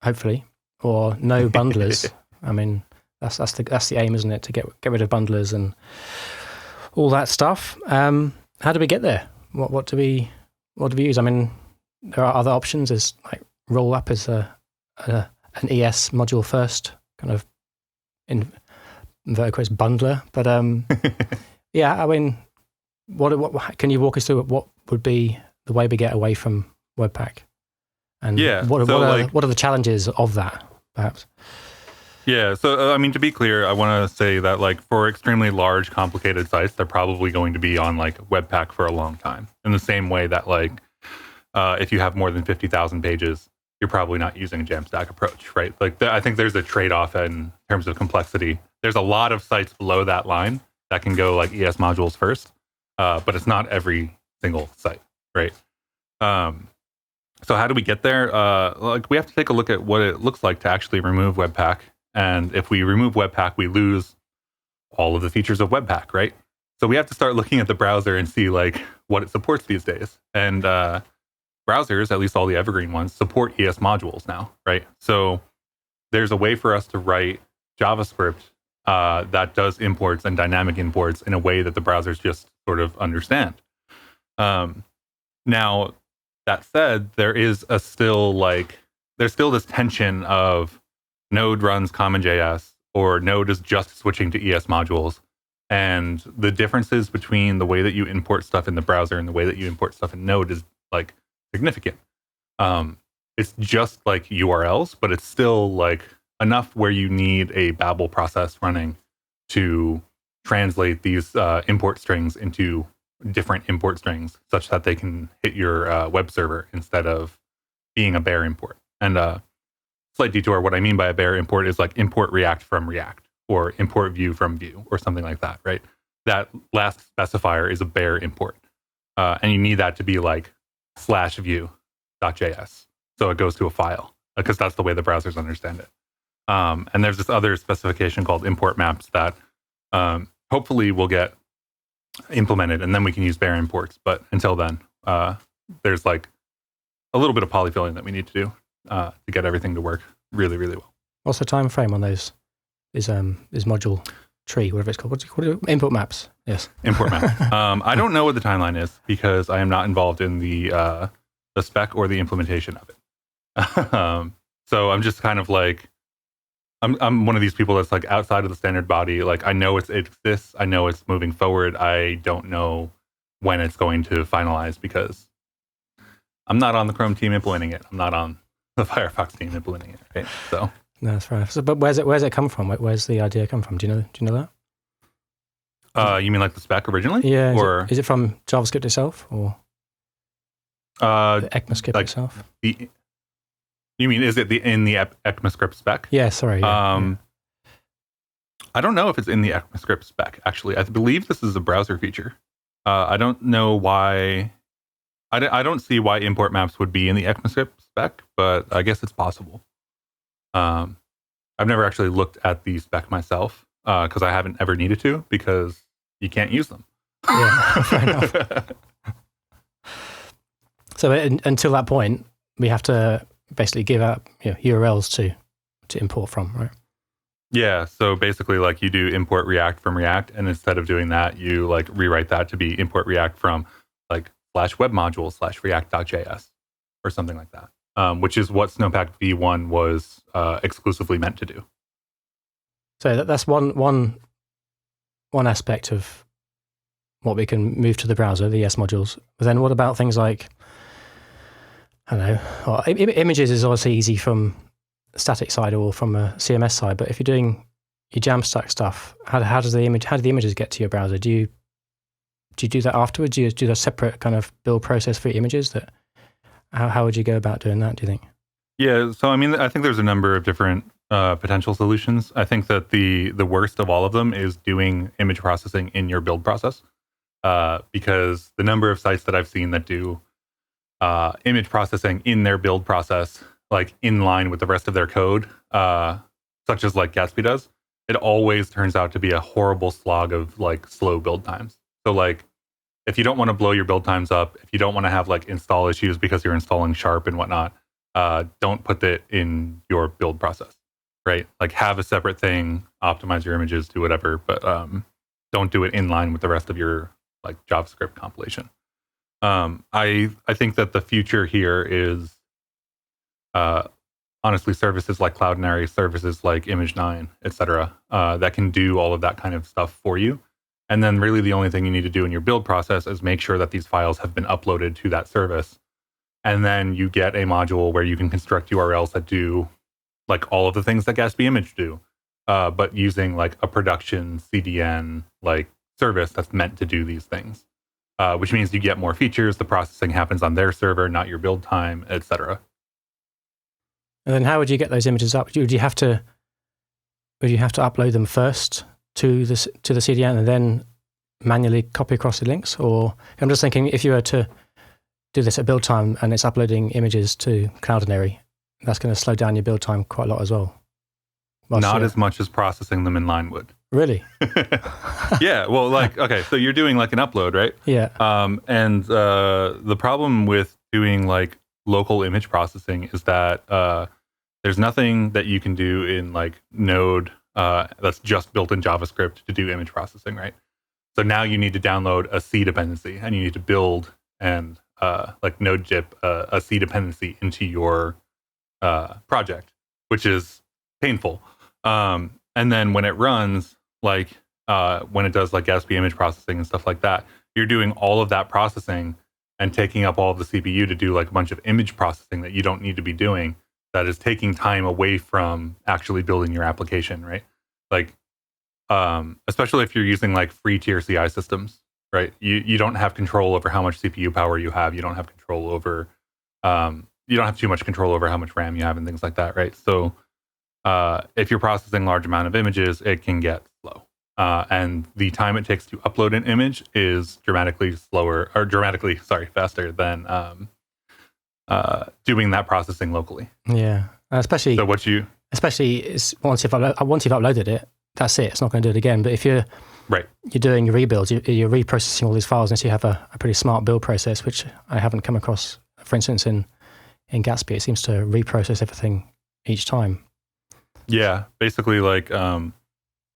hopefully, or no bundlers. I mean, that's the aim, isn't it? To get rid of bundlers and all that stuff. How do we get there? What do we use? I mean, there are other options. There's like roll up as an ES module first kind of in inverted quotes bundler. But yeah, I mean, what can you walk us through? What would be the way we get away from Webpack? And what are the challenges of that, perhaps? Yeah, so I mean, to be clear, I want to say that like for extremely large, complicated sites, they're probably going to be on like Webpack for a long time. In the same way that like if you have more than 50,000 pages, you're probably not using a Jamstack approach, right? Like I think there's a trade-off in terms of complexity. There's a lot of sites below that line that can go like ES modules first, but it's not every single site, right? So how do we get there? Like we have to take a look at what it looks like to actually remove Webpack. And if we remove Webpack, we lose all of the features of Webpack, right? So we have to start looking at the browser and see like what it supports these days. And browsers, at least all the evergreen ones, support ES modules now, right? So there's a way for us to write JavaScript that does imports and dynamic imports in a way that the browsers just sort of understand. Now, that said, there's still this tension of Node runs CommonJS or Node is just switching to ES modules. And the differences between the way that you import stuff in the browser and the way that you import stuff in Node is like significant. It's just like URLs, but it's still like enough where you need a Babel process running to translate these import strings into different import strings such that they can hit your web server instead of being a bare import. And slight detour, what I mean by a bare import is like import React from React or import Vue from Vue or something like that, right? That last specifier is a bare import. And you need that to be like /vue.js. So it goes to a file because that's the way the browsers understand it. And there's this other specification called import maps that hopefully will get implemented and then we can use bare imports. But until then, there's like a little bit of polyfilling that we need to do to get everything to work really, really well. What's the time frame on those? Is module tree, whatever it's called? What do you call it? Import maps. Yes. Import map. I don't know what the timeline is because I am not involved in the spec or the implementation of it. So I'm just kind of like, I'm one of these people that's like outside of the standard body. Like I know it exists. I know it's moving forward. I don't know when it's going to finalize because I'm not on the Chrome team implementing it. I'm not on the Firefox team implementing it. Right. So no, that's right. So, but where's it come from? Where's the idea come from? Do you know that? You mean like the spec originally? Yeah. Or is it from JavaScript itself or the ECMAScript like itself? You mean, is it in the ECMAScript spec? Yeah, sorry. Yeah. I don't know if it's in the ECMAScript spec, actually. I believe this is a browser feature. I don't know why. I don't see why import maps would be in the ECMAScript spec, but I guess it's possible. I've never actually looked at the spec myself because I haven't ever needed to, because you can't use them. Yeah, fair enough. So until that point, we have to basically give out URLs to import from, right? Yeah. So basically, like, you do import React from React, and instead of doing that, you like rewrite that to be import React from like /webmodule/react.js or something like that, which is what Snowpack v1 was exclusively meant to do. So that's one aspect of what we can move to the browser, the ES modules. But then what about things like, I don't know, well, images is obviously easy from static side or from a CMS side, but if you're doing your Jamstack stuff, how do the images get to your browser? Do you do that afterwards? Do you do a separate kind of build process for your images? How would you go about doing that, do you think? Yeah, so I mean, I think there's a number of different potential solutions. I think that the worst of all of them is doing image processing in your build process, because the number of sites that I've seen that do image processing in their build process, like in line with the rest of their code, such as like Gatsby does, it always turns out to be a horrible slog of like slow build times. So like, if you don't want to blow your build times up, if you don't want to have like install issues because you're installing Sharp and whatnot, don't put that in your build process, right? Like, have a separate thing, optimize your images, do whatever, but don't do it in line with the rest of your like JavaScript compilation. I think that the future here is honestly services like Cloudinary, services like Image9, etc., that can do all of that kind of stuff for you. And then really the only thing you need to do in your build process is make sure that these files have been uploaded to that service. And then you get a module where you can construct URLs that do like all of the things that Gatsby Image do, but using like a production CDN like service that's meant to do these things, which means you get more features. The processing happens on their server, not your build time, etc. And then how would you get those images up? Would you have to upload them first to the CDN and then manually copy across the links? Or I'm just thinking, if you were to do this at build time and it's uploading images to Cloudinary, that's going to slow down your build time quite a lot as well. Not as much as processing them in line would. Really? Yeah. Well, like, okay, so you're doing like an upload, right? Yeah. And the problem with doing like local image processing is that there's nothing that you can do in like Node that's just built in JavaScript to do image processing, right? So now you need to download a C dependency, and you need to build and like Node dip a C dependency into your project, which is painful. And then when it runs, like when it does like Gatsby image processing and stuff like that, you're doing all of that processing and taking up all of the CPU to do like a bunch of image processing that you don't need to be doing, that is taking time away from actually building your application, right? Like, especially if you're using like free tier CI systems, right? You don't have control over how much CPU power you have. You don't have control over, you don't have too much control over how much RAM you have and things like that, right? So if you're processing large amount of images, it can get slow. And the time it takes to upload an image is dramatically faster than doing that processing locally. Yeah, especially once you've uploaded it, that's it. It's not going to do it again. But if you're doing your rebuilds, you're reprocessing all these files unless you have a pretty smart build process, which I haven't come across. For instance, in Gatsby, it seems to reprocess everything each time. Yeah, basically, like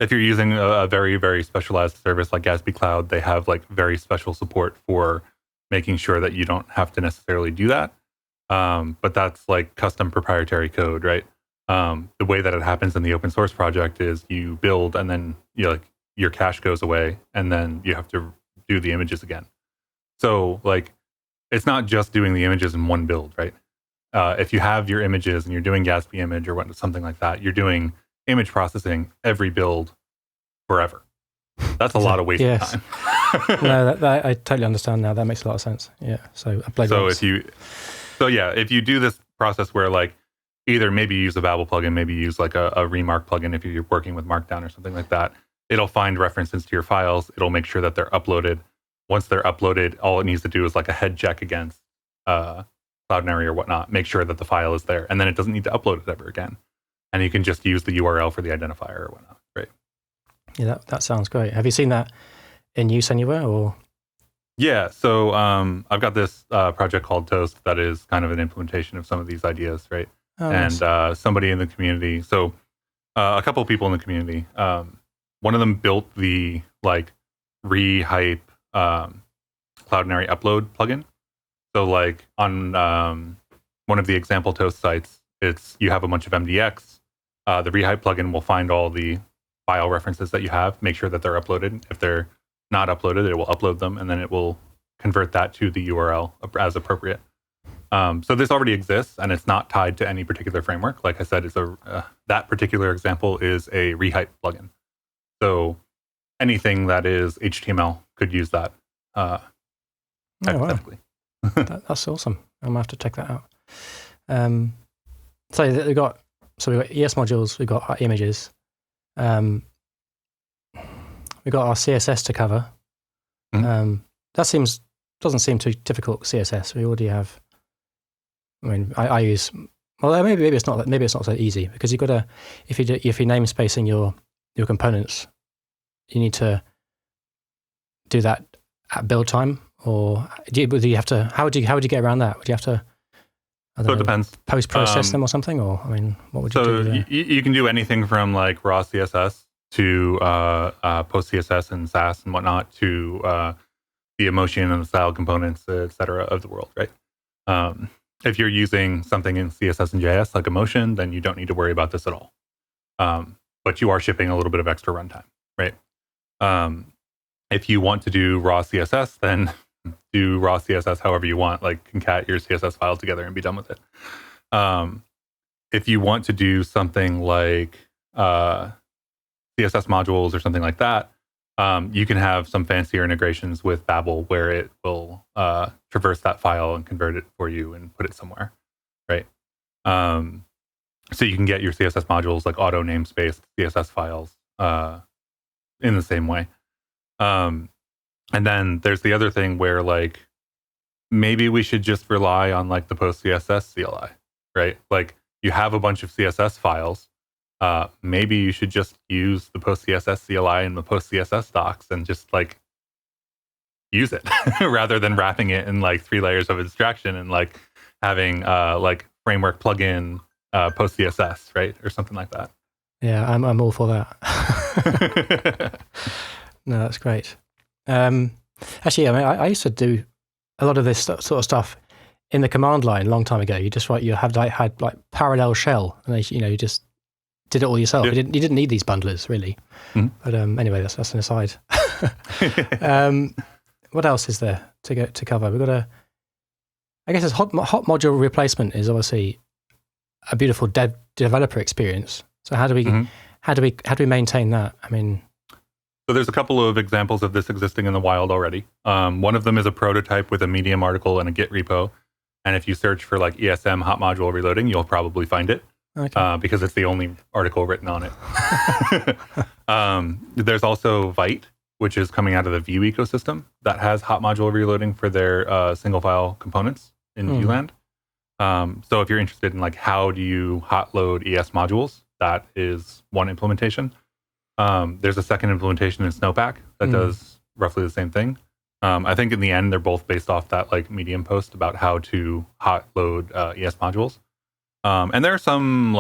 if you're using a very, very specialized service like Gatsby Cloud, they have like very special support for making sure that you don't have to necessarily do that. But that's like custom proprietary code, right? The way that it happens in the open source project is you build and then your cache goes away and then you have to do the images again. So like, it's not just doing the images in one build, right? If you have your images and you're doing Gatsby image or something like that, you're doing image processing every build forever. That's a lot of wasted time. No, that I totally understand now. That makes a lot of sense. Yeah. So upload. If you do this process where like either maybe use a Babel plugin, maybe use like a Remark plugin if you're working with Markdown or something like that. It'll find references to your files. It'll make sure that they're uploaded. Once they're uploaded, all it needs to do is like a head check against Cloudinary or whatnot, make sure that the file is there, and then it doesn't need to upload it ever again. And you can just use the URL for the identifier or whatnot. Right. Yeah, that sounds great. Have you seen that in use anywhere? Or yeah, so I've got this project called Toast that is kind of an implementation of some of these ideas, right? Oh, and nice. Somebody in the community, so a couple of people in the community, one of them built the like Rehype Cloudinary upload plugin. So like on one of the example Toast sites, you have a bunch of MDX. The Rehype plugin will find all the file references that you have, make sure that they're uploaded. If they're not uploaded, it will upload them, and then it will convert that to the URL as appropriate. So this already exists, and it's not tied to any particular framework. Like I said, it's that particular example is a Rehype plugin. So anything that is HTML could use that hypothetically. Wow. That's awesome. I'm going to have to check that out. So we've got ES modules, we've got our images. We've got our CSS to cover. Mm-hmm. That doesn't seem too difficult. CSS. We already have. I mean, I use. Well, maybe it's not. Maybe it's not so easy because you've got to. If you're namespacing your components, you need to do that at build time, or do you have to? How would you get around that? Would you have to? It depends. Post-process them or something, or I mean, what would you do? So you can do anything from like raw CSS to post CSS and Sass and whatnot to the emotion and the style components, etc. of the world, right? If you're using something in CSS and JS like emotion, then you don't need to worry about this at all. But you are shipping a little bit of extra runtime, right? If you want to do raw CSS, then do raw CSS however you want, like concat your CSS file together and be done with it. If you want to do something like CSS modules or something like that, you can have some fancier integrations with Babel where it will traverse that file and convert it for you and put it somewhere, right? So you can get your CSS modules like auto namespace CSS files in the same way. And then there's the other thing where like maybe we should just rely on like the post CSS CLI, right? Like you have a bunch of CSS files. Maybe you should just use the post CSS CLI and the post CSS docs and just like use it rather than wrapping it in like 3 layers of abstraction and like having like framework plugin post CSS, right? Or something like that. Yeah, I'm all for that. No, that's great. Actually, I mean, I used to do a lot of this sort of stuff in the command line a long time ago. You just write, you had like parallel shell, and you just did it all yourself. Yeah. You didn't need these bundlers really. Mm-hmm. But anyway, that's an aside. What else is there to cover? We've got I guess hot module replacement is obviously a beautiful developer experience. So how do we maintain that? I mean. So there's a couple of examples of this existing in the wild already. One of them is a prototype with a Medium article and a Git repo. And if you search for like ESM hot module reloading, you'll probably find it. Okay. Because it's the only article written on it. There's also Vite, which is coming out of the Vue ecosystem that has hot module reloading for their single file components in VueLand. So if you're interested in like how do you hot load ES modules, that is one implementation. There's a second implementation in Snowpack that does roughly the same thing. I think in the end, they're both based off that like Medium post about how to hot load ES modules. And there's some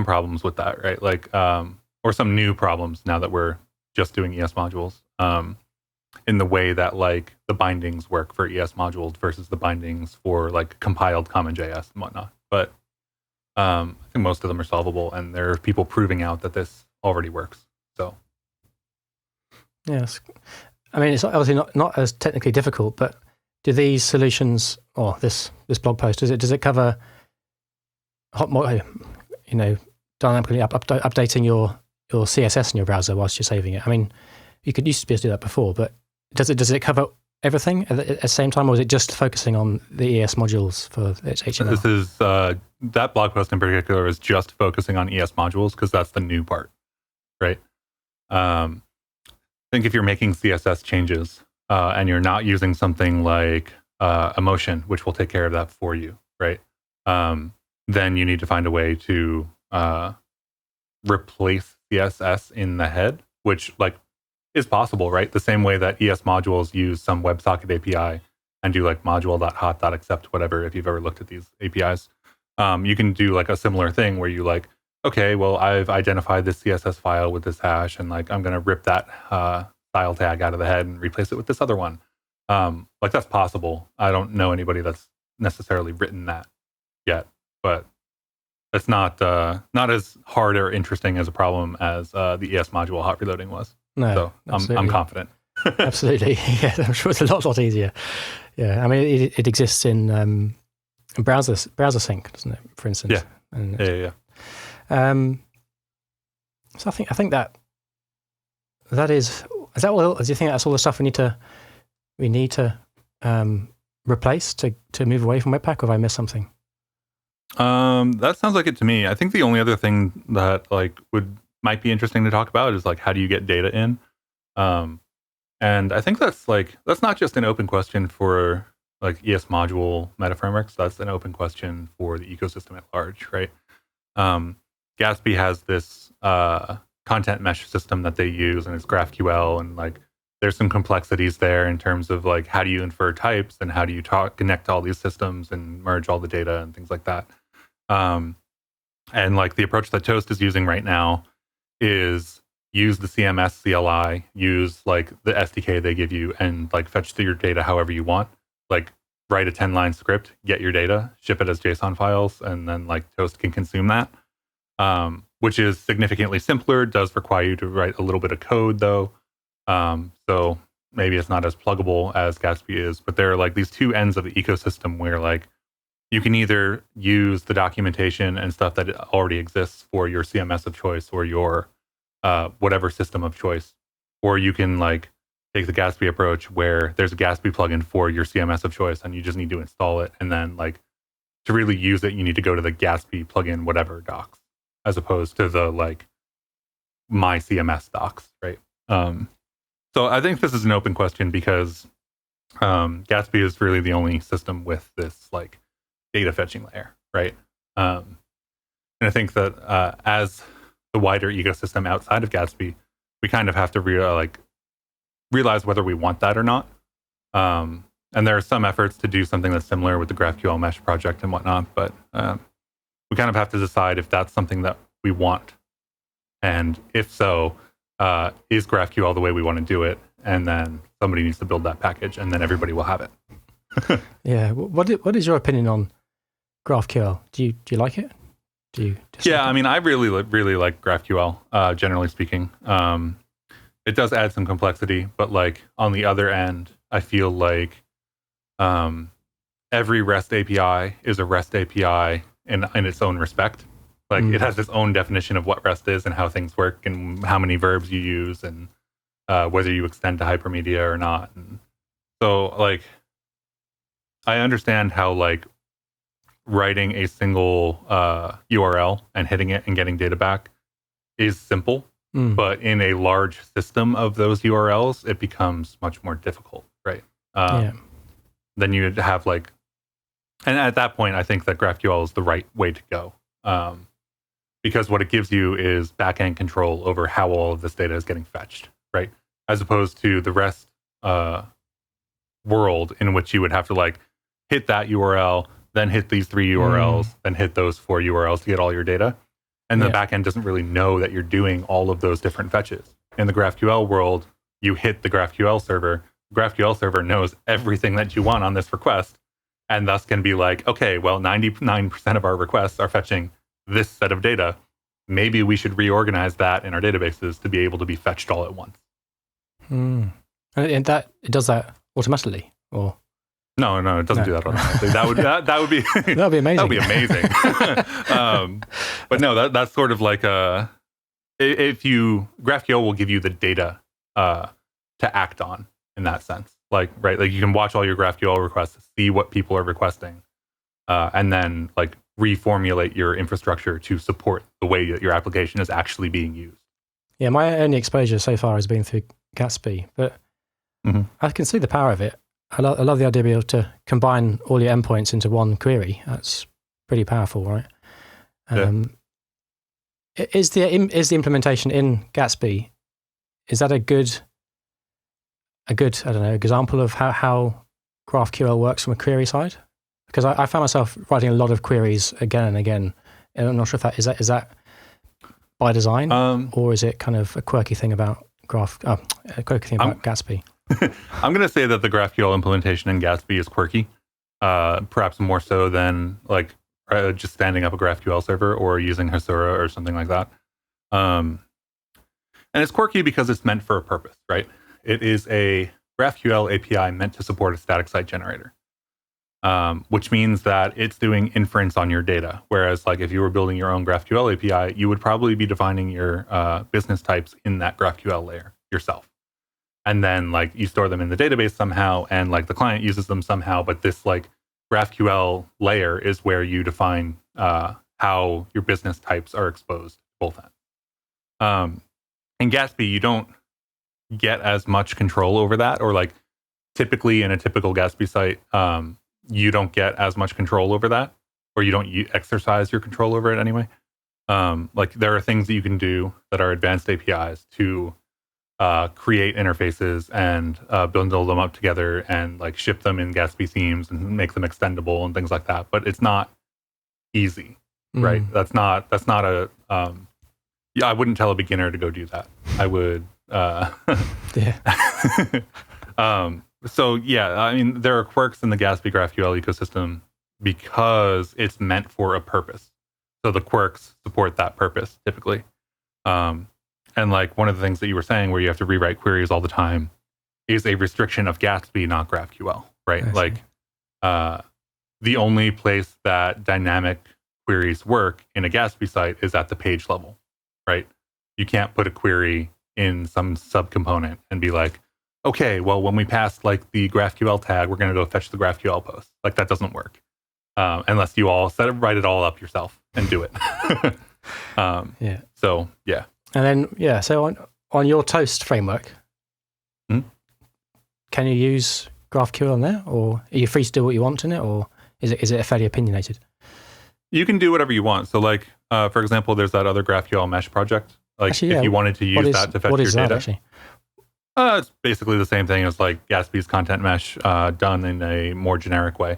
problems with that, right? Like, or some new problems now that we're just doing ES modules, in the way that like the bindings work for ES modules versus the bindings for like compiled CommonJS and whatnot. But I think most of them are solvable, and there are people proving out that this already works. So yes, I mean it's obviously not as technically difficult, but do these solutions or this blog post does it cover dynamically updating your CSS in your browser whilst you're saving it? I mean, you used to be able to do that before, but does it cover everything at the same time, or is it just focusing on the ES modules for its HTML? This is that blog post in particular is just focusing on ES modules because that's the new part, right? I think if you're making CSS changes and you're not using something like Emotion, which will take care of that for you, right? Then you need to find a way to replace CSS in the head, which like is possible, right? The same way that ES modules use some WebSocket API and do like module.hot.accept whatever, if you've ever looked at these APIs. You can do like a similar thing where you like, okay, well, I've identified this CSS file with this hash, and like I'm going to rip that style tag out of the head and replace it with this other one. Like that's possible. I don't know anybody that's necessarily written that yet, but it's not as hard or interesting as a problem as the ES module hot reloading was. No, so I'm confident. Absolutely, yeah. I'm sure it's a lot easier. Yeah, I mean it exists in browser sync, doesn't it? For instance. Yeah. And Yeah. So I think that is that all? Do you think that's all the stuff we need to replace to move away from Webpack, or have I missed something? That sounds like it to me. I think the only other thing that like might be interesting to talk about is like how do you get data in? And I think that's not just an open question for like ES module meta frameworks. That's an open question for the ecosystem at large, right? Gatsby has this content mesh system that they use, and it's GraphQL, and like there's some complexities there in terms of like how do you infer types and how do you connect all these systems and merge all the data and things like that. And like the approach that Toast is using right now is use the CMS CLI, use like the SDK they give you, and like fetch your data however you want. Like write a 10-line script, get your data, ship it as JSON files, and then like Toast can consume that. Which is significantly simpler, does require you to write a little bit of code though. So maybe it's not as pluggable as Gatsby is, but there are like these two ends of the ecosystem where like you can either use the documentation and stuff that already exists for your CMS of choice or your whatever system of choice, or you can like take the Gatsby approach where there's a Gatsby plugin for your CMS of choice and you just need to install it, and then like to really use it you need to go to the Gatsby plugin whatever docs as opposed to the like my CMS docs, right? So I think this is an open question because Gatsby is really the only system with this like data fetching layer, right? And I think that as the wider ecosystem outside of Gatsby, we kind of have to realize whether we want that or not. And there are some efforts to do something that's similar with the GraphQL mesh project and whatnot, but we kind of have to decide if that's something that we want. And if so, is GraphQL the way we want to do it? And then somebody needs to build that package, and then everybody will have it. Yeah. What is your opinion on GraphQL? Do you like it? Do you? Yeah, I mean, I really like GraphQL. Generally speaking, it does add some complexity, but like on the other end, I feel like every REST API is a REST API in its own respect. Like it has its own definition of what REST is and how things work and how many verbs you use and whether you extend to hypermedia or not. And so like I understand how like writing a single URL and hitting it and getting data back is simple, but in a large system of those URLs, it becomes much more difficult, right? Then you'd have like, and at that point, I think that GraphQL is the right way to go. Because what it gives you is back-end control over how all of this data is getting fetched, right? As opposed to the REST world in which you would have to like hit that URL, then hit these 3 URLs, then hit those 4 URLs to get all your data. And the backend doesn't really know that you're doing all of those different fetches. In the GraphQL world, you hit the GraphQL server. The GraphQL server knows everything that you want on this request, and thus can be like, okay, well, 99% of our requests are fetching this set of data. Maybe we should reorganize that in our databases to be able to be fetched all at once. And that it does that automatically, or no, it doesn't do that automatically. That would be that'd be amazing. That would be amazing. But no, that's sort of like GraphQL will give you the data to act on in that sense. Like right, like you can watch all your GraphQL requests, see what people are requesting, and then like reformulate your infrastructure to support the way that your application is actually being used. Yeah, my only exposure so far has been through Gatsby, but I can see the power of it. I love the idea of being able to combine all your endpoints into one query. That's pretty powerful, right? Is the implementation in Gatsby, is that a good I don't know, example of how GraphQL works from a query side? Because I found myself writing a lot of queries again and again, and I'm not sure if is that by design, or is it kind of a quirky thing about Gatsby? I'm going to say that the GraphQL implementation in Gatsby is quirky, perhaps more so than like just standing up a GraphQL server or using Hasura or something like that. And it's quirky because it's meant for a purpose, right? It is a GraphQL API meant to support a static site generator, which means that it's doing inference on your data. Whereas like if you were building your own GraphQL API, you would probably be defining your business types in that GraphQL layer yourself. And then like you store them in the database somehow, and like the client uses them somehow, but this like GraphQL layer is where you define how your business types are exposed to both ends. In Gatsby, you don't get as much control over that, or like typically in a typical Gatsby site, you don't get as much control over that, or you don't exercise your control over it anyway. Like there are things that you can do that are advanced APIs to create interfaces and bundle them up together and like ship them in Gatsby themes and make them extendable and things like that. But it's not easy, right? That's not a yeah. I wouldn't tell a beginner to go do that. I would. Yeah. So yeah, I mean there are quirks in the Gatsby GraphQL ecosystem because it's meant for a purpose. So the quirks support that purpose typically. And like one of the things that you were saying where you have to rewrite queries all the time is a restriction of Gatsby, not GraphQL, right? Like the only place that dynamic queries work in a Gatsby site is at the page level, right? You can't put a query in some subcomponent and be like, okay, well, when we pass like the GraphQL tag, we're going to go fetch the GraphQL post. Like that doesn't work unless you all write it all up yourself and do it. Yeah. So yeah. And then so on your Toast framework, can you use GraphQL in there, or are you free to do what you want in it, or is it fairly opinionated? You can do whatever you want. So like, for example, there's that other GraphQL mesh project. Like actually, if you wanted to use that to fetch your data. Actually? It's basically the same thing as like Gatsby's content mesh done in a more generic way.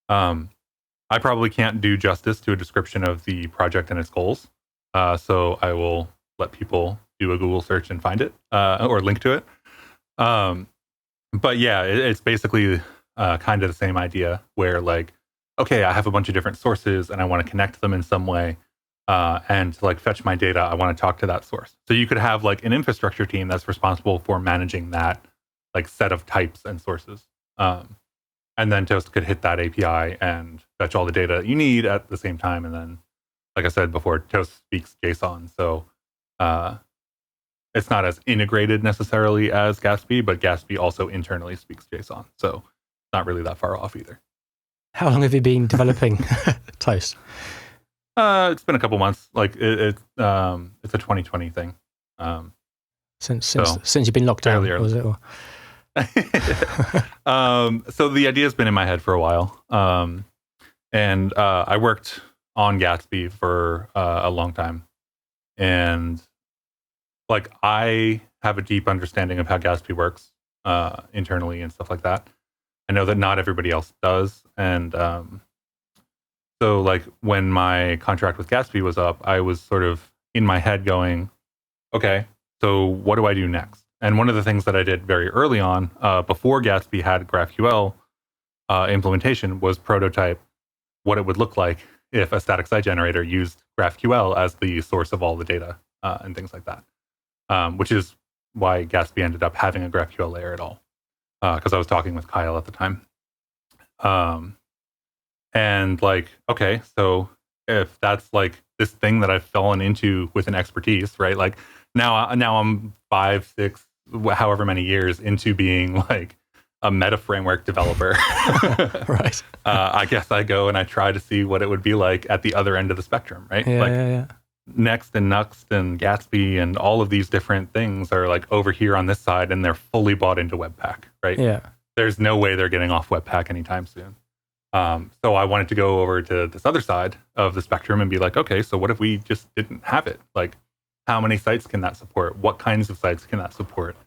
I probably can't do justice to a description of the project and its goals. So I will let people do a Google search and find it or link to it. But yeah, it's basically kind of the same idea where like, okay, I have a bunch of different sources and I want to connect them in some way. And to like fetch my data, I want to talk to that source. So you could have like an infrastructure team that's responsible for managing that like set of types and sources. And then Toast could hit that API and fetch all the data you need at the same time. And then, like I said before, Toast speaks JSON. So it's not as integrated necessarily as Gatsby, but Gatsby also internally speaks JSON. So not really that far off either. How long have you been developing Toast? It's been a couple months. Like it's a 2020 thing. Since you've been locked down, was it? Or? So the idea has been in my head for a while. And I worked on Gatsby for a long time. And like I have a deep understanding of how Gatsby works internally and stuff like that. I know that not everybody else does. And so like when my contract with Gatsby was up, I was sort of in my head going, okay, so what do I do next? And one of the things that I did very early on, before Gatsby had GraphQL implementation, was prototype what it would look like if a static site generator used GraphQL as the source of all the data and things like that, which is why Gatsby ended up having a GraphQL layer at all, because I was talking with Kyle at the time. And like, okay, so if that's like this thing that I've fallen into with an expertise, right? Like now I'm 5, 6, however many years into being like a meta framework developer, Right. I guess I go and I try to see what it would be like at the other end of the spectrum, right? Yeah. Next and Nuxt and Gatsby and all of these different things are like over here on this side, and they're fully bought into Webpack, right? Yeah. There's no way they're getting off Webpack anytime soon. So I wanted to go over to this other side of the spectrum and be like, okay, so what if we just didn't have it? Like, how many sites can that support? What kinds of sites can that support?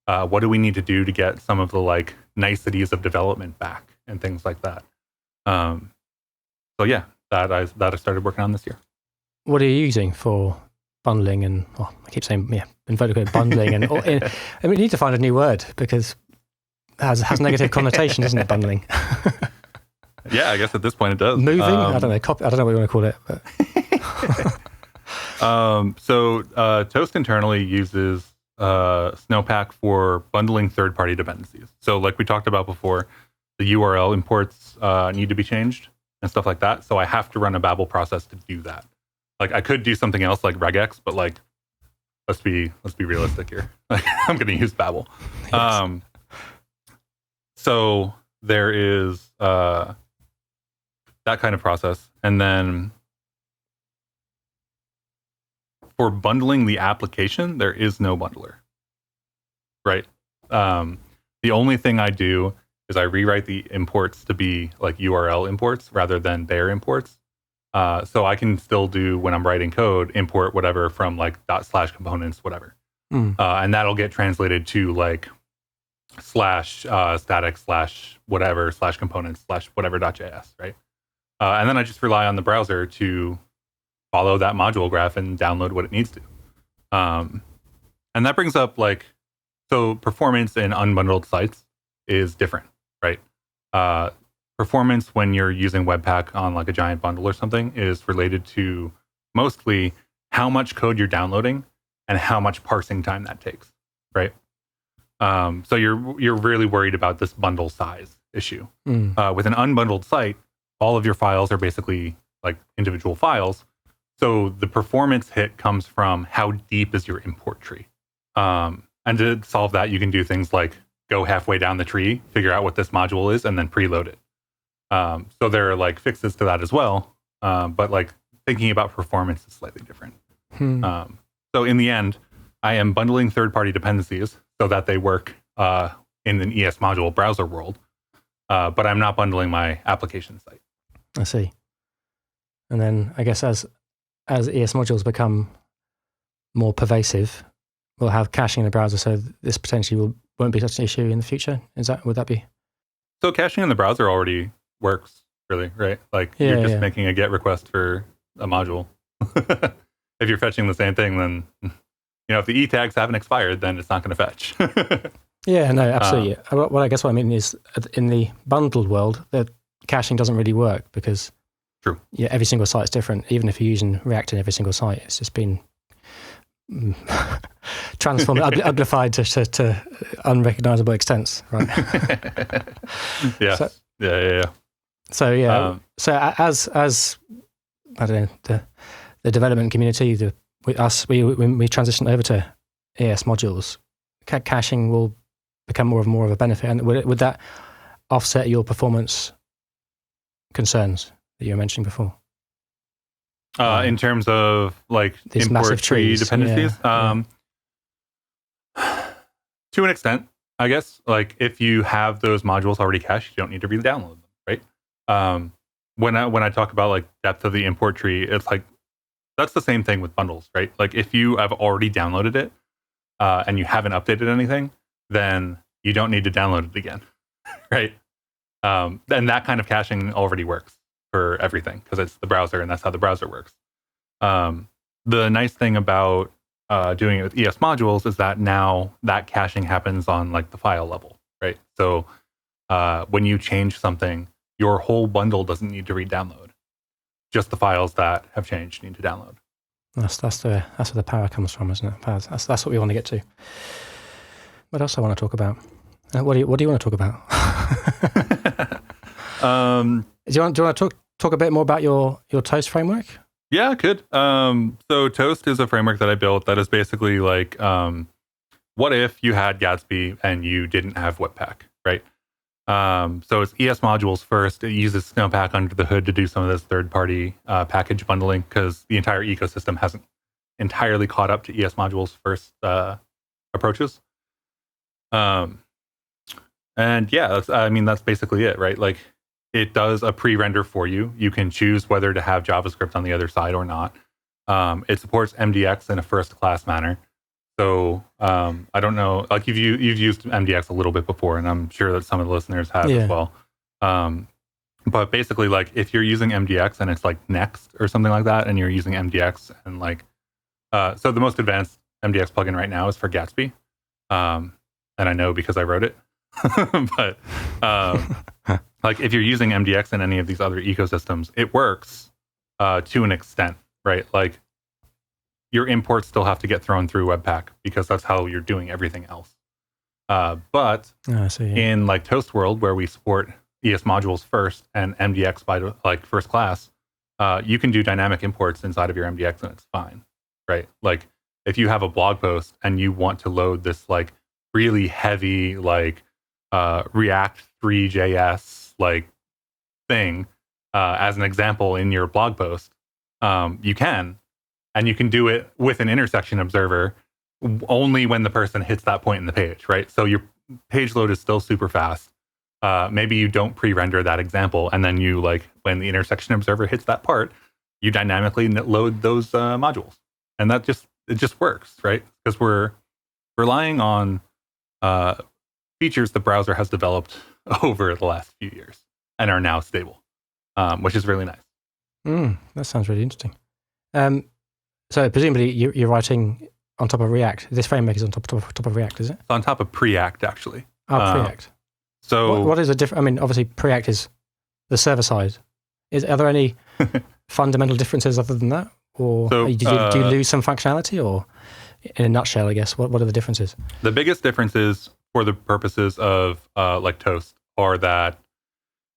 What do we need to do to get some of the like niceties of development back and things like that? So yeah, that I started working on this year. What are you using for bundling and, I keep saying, in bundling and, we need to find a new word because it has negative connotation, doesn't it, bundling? Yeah, I guess at this point it does. Moving? I don't know. I don't know what you want to call it. But. So Toast internally uses Snowpack for bundling third-party dependencies. So like we talked about before, the URL imports need to be changed and stuff like that. So I have to run a Babel process to do that. Like I could do something else like regex, but like let's be realistic here. Like I'm going to use Babel. Yes. So there is that kind of process, and then for bundling the application, there is no bundler, right? The only thing I do is I rewrite the imports to be like URL imports rather than bare imports. So I can still do, when I'm writing code, import whatever from like /components, whatever. And that'll get translated to like /static /whatever /components /whatever.js, right? And then I just rely on the browser to follow that module graph and download what it needs to. And that brings up like, so performance in unbundled sites is different, right? Performance when you're using Webpack on like a giant bundle or something is related to mostly how much code you're downloading and how much parsing time that takes, right? So you're really worried about this bundle size issue. With an unbundled site, all of your files are basically like individual files. So the performance hit comes from how deep is your import tree. And to solve that, you can do things like go halfway down the tree, figure out what this module is, and then preload it. So there are like fixes to that as well. But like thinking about performance is slightly different. So in the end, I am bundling third-party dependencies so that they work in an ES module browser world. But I'm not bundling my application site. I see. And then I guess as ES modules become more pervasive, we'll have caching in the browser, so this potentially won't be such an issue in the future. Would that be? So caching in the browser already works, really, right? Like you're just making a GET request for a module. If you're fetching the same thing, then if the E tags haven't expired, then it's not going to fetch. Yeah, no, absolutely. What I mean is, in the bundled world, the caching doesn't really work because true. Yeah, every single site is different. Even if you're using React in every single site, it's just been transformed, uglified to unrecognizable extents, right? Yes. So so as I don't know, the development community, we transition over to ES modules, caching will become more of a benefit. And would that offset your performance concerns that you were mentioning before? In terms of like these import tree dependencies? To an extent, I guess. Like if you have those modules already cached, you don't need to re-download them, right? When I talk about like depth of the import tree, it's like that's the same thing with bundles, right? Like if you have already downloaded it and you haven't updated anything, then you don't need to download it again, right? And that kind of caching already works for everything because it's the browser and that's how the browser works. The nice thing about doing it with ES modules is that now that caching happens on like the file level, right? So when you change something, your whole bundle doesn't need to re-download. Just the files that have changed need to download. That's where the power comes from, isn't it? That's what we want to get to. What else I want to talk about? What do you want to talk about? Do you want to talk a bit more about your Toast framework? Yeah, I could. So Toast is a framework that I built that is basically like, what if you had Gatsby and you didn't have Webpack, right? So it's ES modules first. It uses Snowpack under the hood to do some of this third-party package bundling because the entire ecosystem hasn't entirely caught up to ES modules first approaches. And yeah, that's basically it, right? Like it does a pre-render for you. You can choose whether to have JavaScript on the other side or not. It supports MDX in a first-class manner. So I don't know, like you've used MDX a little bit before, and I'm sure that some of the listeners have as well. But basically, like if you're using MDX and it's like Next or something like that, and you're using MDX and like, so the most advanced MDX plugin right now is for Gatsby, and I know because I wrote it. But like if you're using MDX in any of these other ecosystems, it works to an extent, right? Like your imports still have to get thrown through Webpack because that's how you're doing everything else. But in like Toast world, where we support ES modules first and MDX by like first class, you can do dynamic imports inside of your MDX and it's fine, right? Like if you have a blog post and you want to load this like really heavy like React 3.js like thing as an example in your blog post, you can. And you can do it with an intersection observer only when the person hits that point in the page, right? So your page load is still super fast. Maybe you don't pre-render that example, and then you like when the intersection observer hits that part, you dynamically load those modules, and it just works, right? Because we're relying on features the browser has developed over the last few years and are now stable, which is really nice. That sounds really interesting. So presumably you're writing on top of React. This framework is on top of React, is it? It's on top of Preact, actually. Oh, Preact. So what is the difference? I mean, obviously Preact is the server side. Are there any fundamental differences other than that? Or do you lose some functionality? Or in a nutshell, I guess, what are the differences? The biggest differences for the purposes of like Toast are that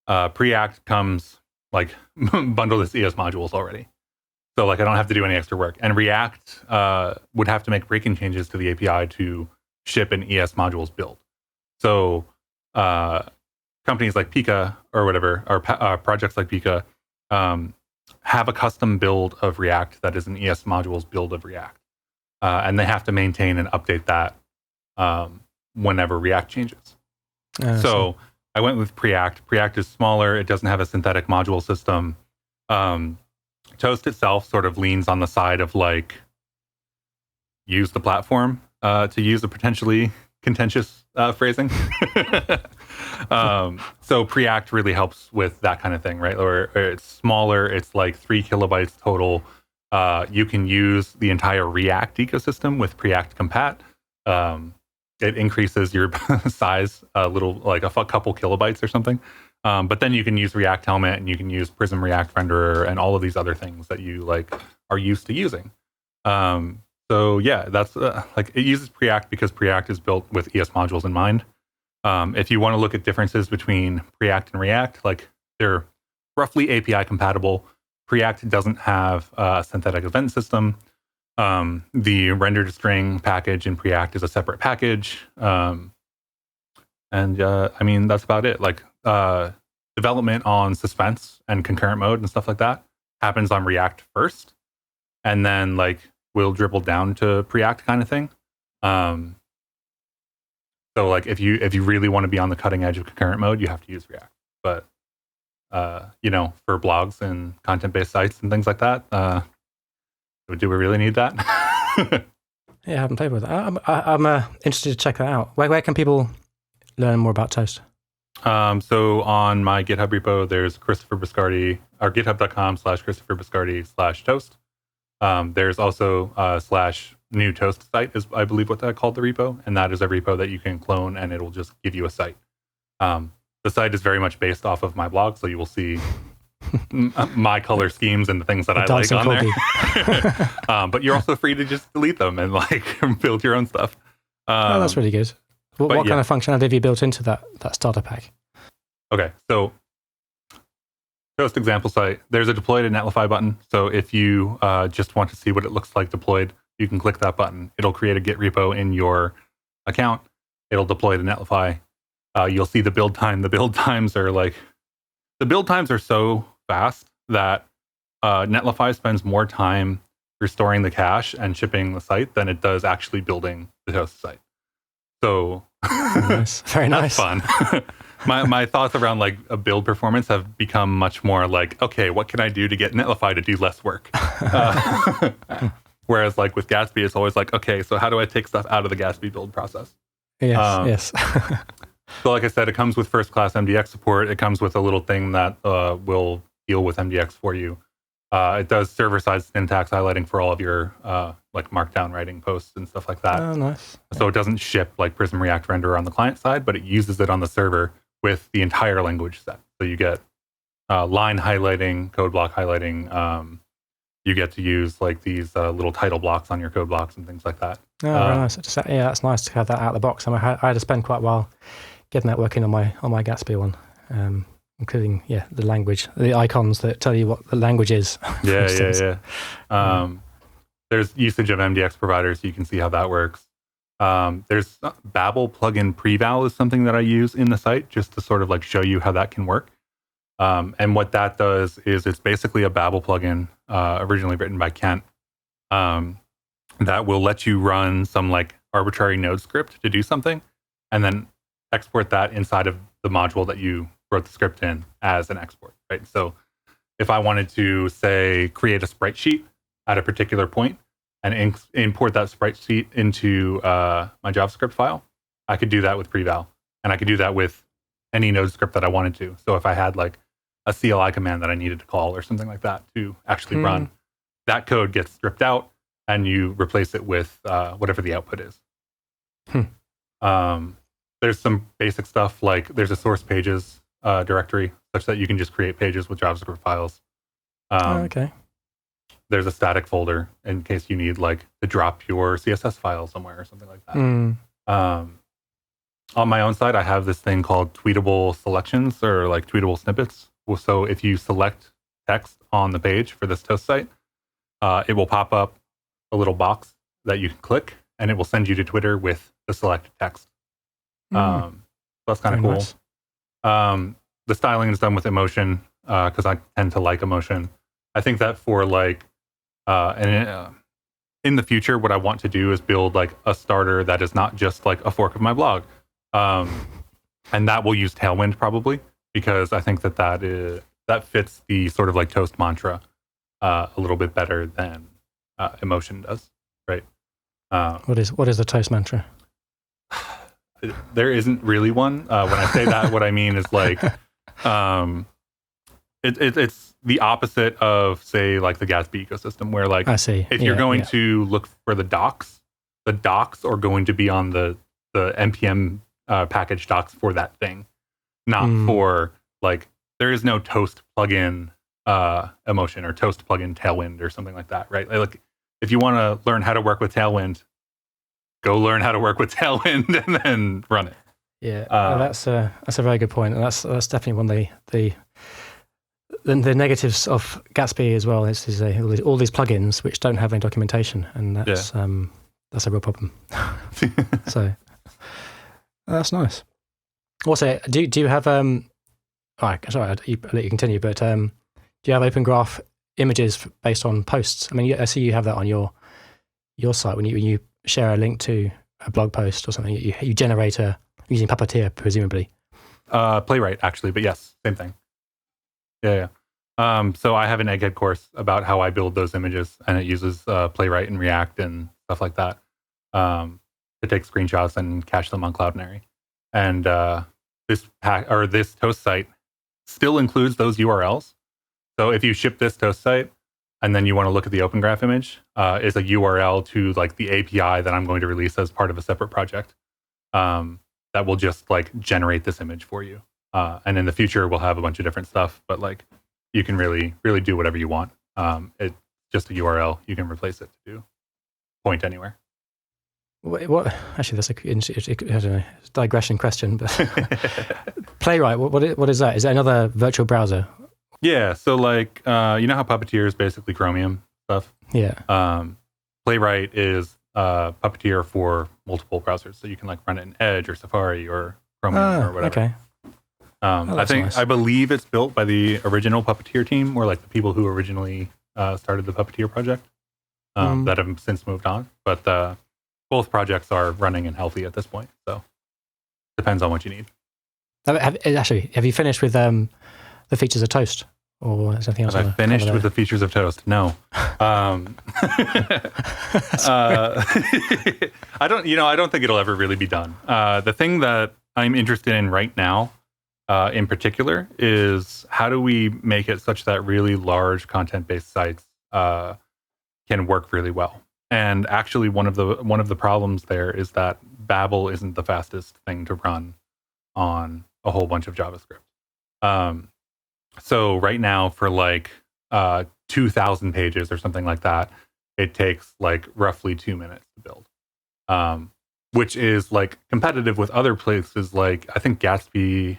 Preact comes like bundled as ES modules already. So like I don't have to do any extra work. And React would have to make breaking changes to the API to ship an ES modules build. So companies like Pika or whatever, or projects like Pika, have a custom build of React that is an ES modules build of React. And they have to maintain and update that whenever React changes. So I went with Preact. Preact is smaller. It doesn't have a synthetic module system. Toast itself sort of leans on the side of like use the platform to use a potentially contentious phrasing. So Preact really helps with that kind of thing, right? Or it's smaller. It's like 3 kilobytes total. You can use the entire React ecosystem with Preact compat. It increases your size a little, like a couple kilobytes or something. But then you can use React Helmet and you can use Prism React Renderer and all of these other things that you like are used to using. So yeah, that's like it uses Preact because Preact is built with ES modules in mind. If you want to look at differences between Preact and React, like they're roughly API compatible. Preact doesn't have a synthetic event system. The rendered string package in Preact is a separate package. I mean, that's about it. Like development on suspense and concurrent mode and stuff like that happens on React first, and then like we'll dribble down to Preact kind of thing. So like if you really want to be on the cutting edge of concurrent mode, you have to use React. But for blogs and content-based sites and things like that, do we really need that? Yeah, I haven't played with it. I'm interested to check that out. Where can people learn more about Toast? So on my GitHub repo, there's Christopher Biscardi, or github.com/Christopher Biscardi/Toast. There's also /new Toast site is, I believe, what I called the repo. And that is a repo that you can clone and it'll just give you a site. The site is very much based off of my blog. So you will see my color schemes and the things that I like on there. But you're also free to just delete them and like build your own stuff. That's really good. What kind of functionality have you built into that starter pack? Okay, so Toast example site, there's a deploy to Netlify button. So if you just want to see what it looks like deployed, you can click that button. It'll create a Git repo in your account. It'll deploy to Netlify. you'll see the build time. The build times are so fast that Netlify spends more time restoring the cache and shipping the site than it does actually building the Toast site. So nice. Very nice. That's fun. my thoughts around like a build performance have become much more like, okay, what can I do to get Netlify to do less work? Whereas like with Gatsby, it's always like, okay, so how do I take stuff out of the Gatsby build process? Yes. So like I said, it comes with first-class MDX support. It comes with a little thing that will deal with MDX for you. It does server-side syntax highlighting for all of your like markdown writing posts and stuff like that. Oh, nice. So it doesn't ship like Prism React renderer on the client side, but it uses it on the server with the entire language set. So you get line highlighting, code block highlighting. You get to use like these little title blocks on your code blocks and things like that. Oh, very nice. Yeah, that's nice to have that out of the box. I had to spend quite a while getting that working on my Gatsby one, including the language, the icons that tell you what the language is. Yeah. There's usage of MDX providers. You can see how that works. There's Babel plugin preval is something that I use in the site just to sort of like show you how that can work. And what that does is it's basically a Babel plugin originally written by Kent that will let you run some like arbitrary node script to do something and then export that inside of the module that you wrote the script in as an export, right? So if I wanted to say create a sprite sheet at a particular point and import that sprite sheet into my JavaScript file, I could do that with preval, and I could do that with any node script that I wanted to. So if I had like a CLI command that I needed to call or something like that to actually run, that code gets stripped out and you replace it with whatever the output is. There's some basic stuff like there's a source pages directory such that you can just create pages with JavaScript files. Okay. There's a static folder in case you need like to drop your CSS file somewhere or something like that. On my own side, I have this thing called tweetable selections or like tweetable snippets. So if you select text on the page for this Toast site, it will pop up a little box that you can click and it will send you to Twitter with the selected text. So that's kind of cool. Nice. The styling is done with emotion because I tend to like emotion. I think that for like, in the future, what I want to do is build like a starter that is not just like a fork of my blog. And that will use Tailwind probably because I think that fits the sort of like Toast mantra a little bit better than emotion does, right? What is the Toast mantra? There isn't really one. When I say that, what I mean is like it's the opposite of say like the Gatsby ecosystem, where like I see. If you're going to look for the docs are going to be on the npm package docs for that thing, not for like there is no Toast plugin emotion or Toast plugin Tailwind or something like that, right? Like if you want to learn how to work with Tailwind, go learn how to work with Tailwind and then run it. Yeah, that's a very good point, and that's definitely one of the negatives of Gatsby as well. Is all these plugins which don't have any documentation, and that's a real problem. So that's nice. Also, do you have All right, sorry, I'll let you continue. But do you have Open Graph images based on posts? I mean, I see you have that on your site when you share a link to a blog post or something. You generate using Puppeteer, presumably. Playwright, actually, but yes, same thing. Yeah. So I have an Egghead course about how I build those images, and it uses Playwright and React and stuff like that to take screenshots and cache them on Cloudinary. And this Toast site still includes those URLs. So if you ship this Toast site and then you want to look at the Open Graph image, is a URL to like the API that I'm going to release as part of a separate project that will just like generate this image for you. And in the future, we'll have a bunch of different stuff, but like you can really, really do whatever you want. It's just a URL. You can replace it to point anywhere. What? Actually, that's I don't know, digression question, but Playwright, what is that? Is that another virtual browser? Yeah. So like, you know how Puppeteer is basically Chromium stuff? Yeah. Playwright is Puppeteer for multiple browsers. So you can like run it in Edge or Safari or Chromium or whatever. Okay. I believe it's built by the original Puppeteer team, or like the people who originally started the Puppeteer project that have since moved on. But both projects are running and healthy at this point, so depends on what you need. Have you finished with the features of Toast, or is anything else? Have I finished with the features of Toast? No. I don't think it'll ever really be done. The thing that I'm interested in right now, in particular, is how do we make it such that really large content-based sites can work really well. And actually, one of the problems there is that Babel isn't the fastest thing to run on a whole bunch of JavaScript. So right now, for like 2,000 pages or something like that, it takes like roughly 2 minutes to build, which is like competitive with other places. Like I think Gatsby.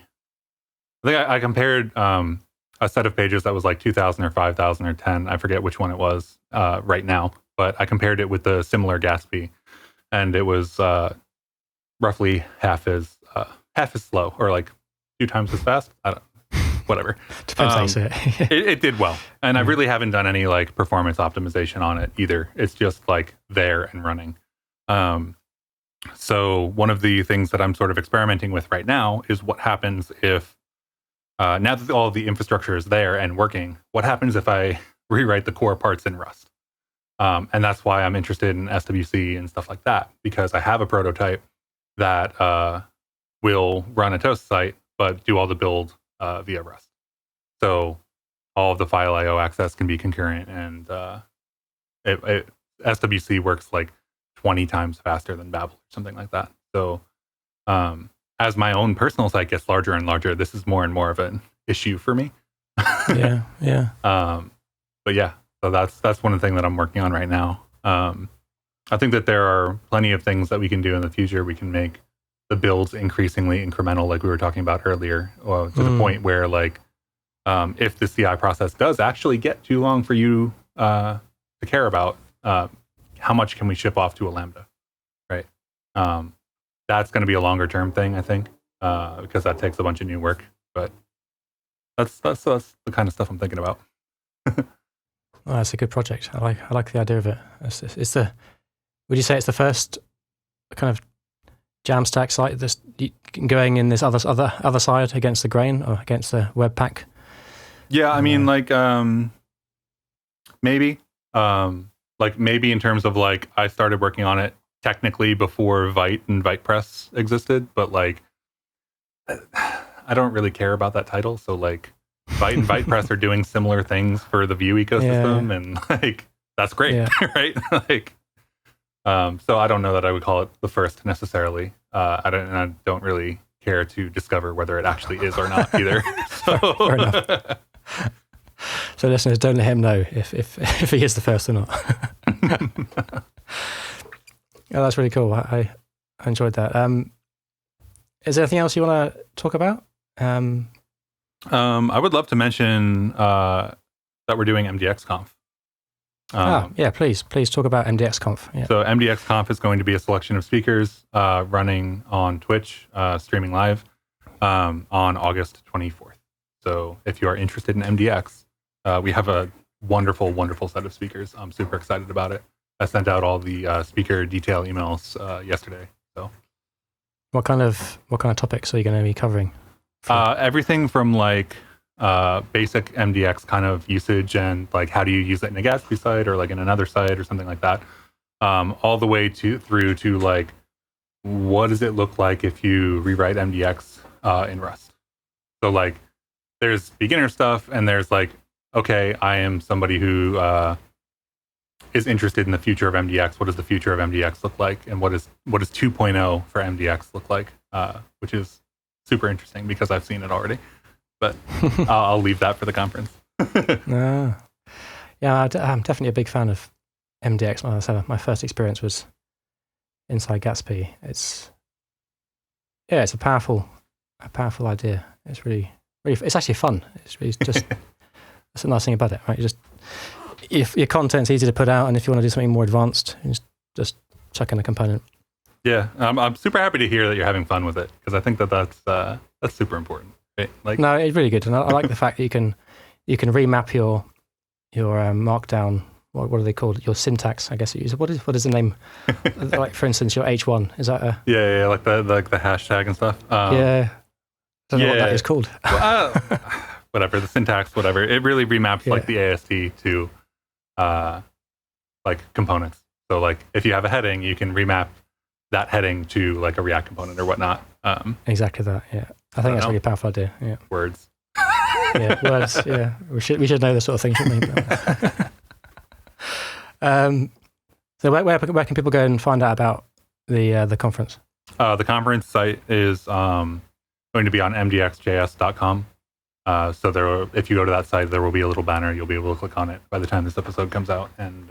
I think I compared a set of pages that was like 2,000 or 5,000 or 10. I forget which one it was right now, but I compared it with the similar Gatsby, and it was roughly half as slow, or like 2 times as fast. I don't. Whatever. Depends how you say it. It did well, and I really haven't done any like performance optimization on it either. It's just like there and running. So one of the things that I'm sort of experimenting with right now is what happens if now that all of the infrastructure is there and working, what happens if I rewrite the core parts in Rust? And that's why I'm interested in SWC and stuff like that, because I have a prototype that will run a Toast site, but do all the build via Rust. So all of the file I/O access can be concurrent, and SWC works like 20 times faster than Babel or something like that. So as my own personal site gets larger and larger, this is more and more of an issue for me. Yeah. But yeah, so that's one of the things that I'm working on right now. I think that there are plenty of things that we can do in the future. We can make the builds increasingly incremental, like we were talking about earlier, to the point where, like, if the CI process does actually get too long for you to care about, how much can we ship off to a Lambda, right? That's going to be a longer term thing, I think, because that takes a bunch of new work. But that's the kind of stuff I'm thinking about. Oh, that's a good project. I like the idea of it. Would you say it's the first kind of Jamstack site that's going in this other side against the grain, or against the Webpack? Yeah, I mean, like maybe in terms of like I started working on it technically before Vite and VitePress existed, but like I don't really care about that title. So like Vite and VitePress are doing similar things for the Vue ecosystem, and like that's great, right? Like, so I don't know that I would call it the first necessarily. I don't really care to discover whether it actually is or not either. So. Fair enough. So listeners, don't let him know if he is the first or not. Yeah, that's really cool. I enjoyed that. Is there anything else you want to talk about? I would love to mention that we're doing MDX Conf. Please talk about MDX Conf. Yeah. So MDX Conf is going to be a selection of speakers running on Twitch, streaming live on August 24th. So if you are interested in MDX, we have a wonderful, wonderful set of speakers. I'm super excited about it. I sent out all the speaker detail emails yesterday. So, what kind of topics are you going to be covering? Everything from like basic MDX kind of usage and like how do you use it in a Gatsby site or like in another site or something like that, all the way through to like what does it look like if you rewrite MDX in Rust. So like there's beginner stuff and there's like, okay, I am somebody who is interested in the future of MDX. What does the future of MDX look like, and what does 2.0 for MDX look like, which is super interesting because I've seen it already. But I'll leave that for the conference. Yeah, I'm definitely a big fan of MDX. Like I said, my first experience was inside Gatsby. It's a powerful idea. It's really it's actually fun. It's really just that's the nice thing about it, right? If your content's easy to put out, and if you want to do something more advanced, you just chuck in a component. Yeah, I'm super happy to hear that you're having fun with it, because I think that's super important. Right? Like, No, it's really good, and I like the fact that you can remap your markdown. What are they called? Your syntax, I guess. What is the name? Like, for instance, your H1 is that a yeah, like the hashtag and stuff. yeah? I don't know what that is called. Whatever, the syntax, whatever. It really remaps like the AST to like components. So like if you have a heading, you can remap that heading to like a React component or whatnot. Exactly that. Yeah, I think that's a really powerful idea. Yeah, words. Yeah, words. Yeah, we should know this sort of thing, shouldn't we? So where can people go and find out about the conference? The conference site is going to be on mdxjs.com. So if you go to that site, there will be a little banner. You'll be able to click on it by the time this episode comes out, and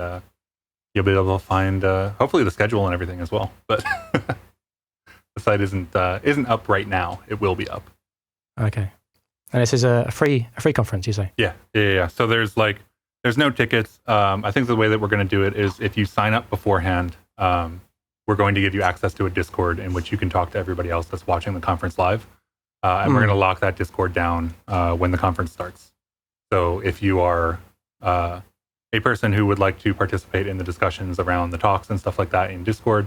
you'll be able to find hopefully the schedule and everything as well. But the site isn't up right now. It will be up. Okay. And this is a free conference, you say? Yeah. So there's no tickets. I think the way that we're going to do it is if you sign up beforehand, we're going to give you access to a Discord in which you can talk to everybody else that's watching the conference live. And we're going to lock that Discord down when the conference starts. So if you are a person who would like to participate in the discussions around the talks and stuff like that in Discord,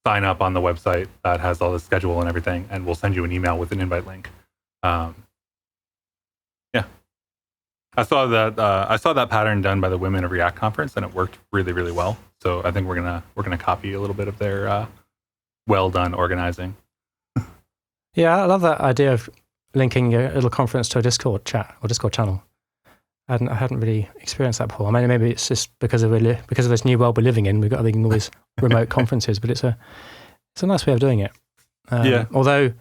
sign up on the website that has all the schedule and everything, and we'll send you an email with an invite link. Yeah. I saw that pattern done by the Women of React conference, and it worked really, really well. So I think we're gonna copy a little bit of their well done organizing. Yeah, I love that idea of linking a little conference to a Discord chat or Discord channel. I hadn't really experienced that before. I mean, maybe it's just because of this new world we're living in. We've got all these remote conferences, but it's a nice way of doing it. Yeah. Although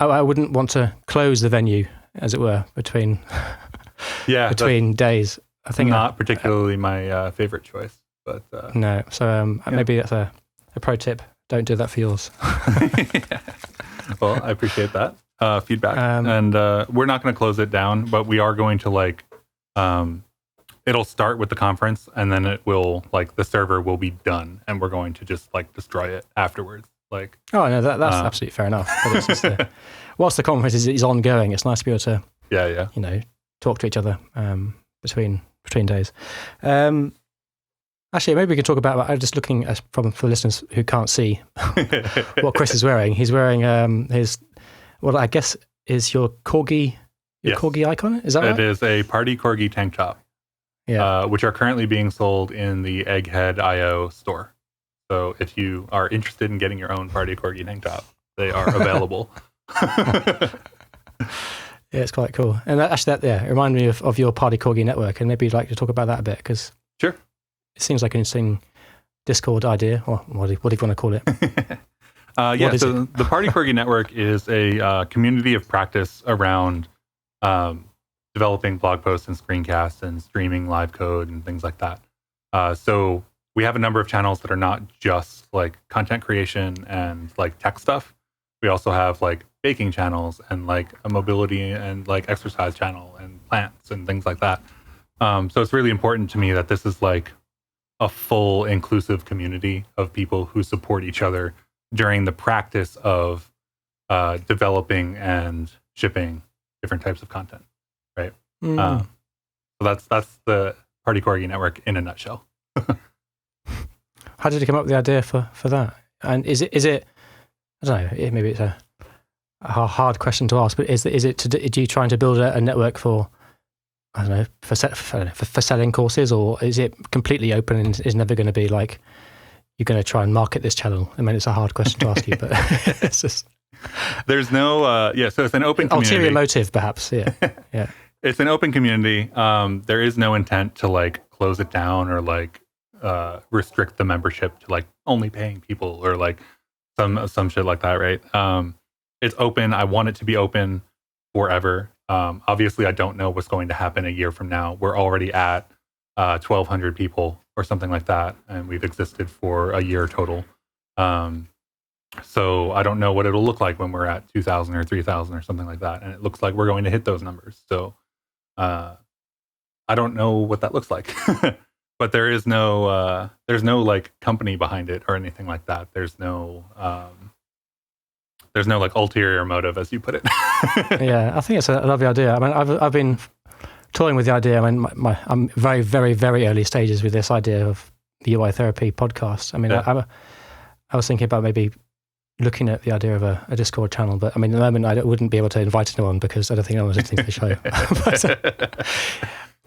I wouldn't want to close the venue, as it were, between days. I think not particularly my favorite choice, but no. So maybe that's a pro tip. Don't do that for yours. Yeah. Well, I appreciate that feedback, and we're not going to close it down, but we are going to it'll start with the conference, and then it will the server will be done, and we're going to just destroy it afterwards. Oh no, that's absolutely fair enough. But it's just whilst the conference is ongoing, it's nice to be able to talk to each other between days. Actually, maybe we can talk about. I'm just looking for listeners who can't see what Chris is wearing. He's wearing his what I guess is your corgi corgi icon. Is that right? It is a Party Corgi tank top. Yeah, which are currently being sold in the Egghead.io store. So if you are interested in getting your own Party Corgi tank top, they are available. Yeah, it's quite cool. And it reminded me of your Party Corgi network, and maybe you'd like to talk about that a bit, because sure, it seems like an interesting Discord idea, or what do you want to call it? So the Party Corgi network is a community of practice around developing blog posts and screencasts and streaming live code and things like that. So we have a number of channels that are not just content creation and tech stuff. We also have baking channels and a mobility and exercise channel and plants and things like that. So it's really important to me that this is a full inclusive community of people who support each other during the practice of developing and shipping different types of content, right? So that's the Party Corgi network in a nutshell. How did you come up with the idea for that? And is it I don't know, maybe it's a hard question to ask, but are you trying to build a network for, I don't know, for selling courses, or is it completely open and is never going to be you're going to try and market this channel? I mean, it's a hard question to ask you, but it's just... There's no, so it's an open community. Ulterior motive, perhaps, yeah. It's an open community. There is no intent to close it down or restrict the membership to only paying people or some shit like that, right? It's open. I want it to be open forever. Obviously, I don't know what's going to happen a year from now. We're already at 1,200 people or something like that, and we've existed for a year total. So I don't know what it'll look like when we're at 2,000 or 3,000 or something like that, and it looks like we're going to hit those numbers. So I don't know what that looks like. but there's no like company behind it or anything like that. There's no like ulterior motive, as you put it. Yeah, I think it's a lovely idea. I mean, I've been toying with the idea. I mean, I'm very, very, very early stages with this idea of the UI therapy podcast. I mean, I was thinking about maybe looking at the idea of a Discord channel, but I mean, at the moment, I wouldn't be able to invite anyone because I don't think anyone's listening to the show. But,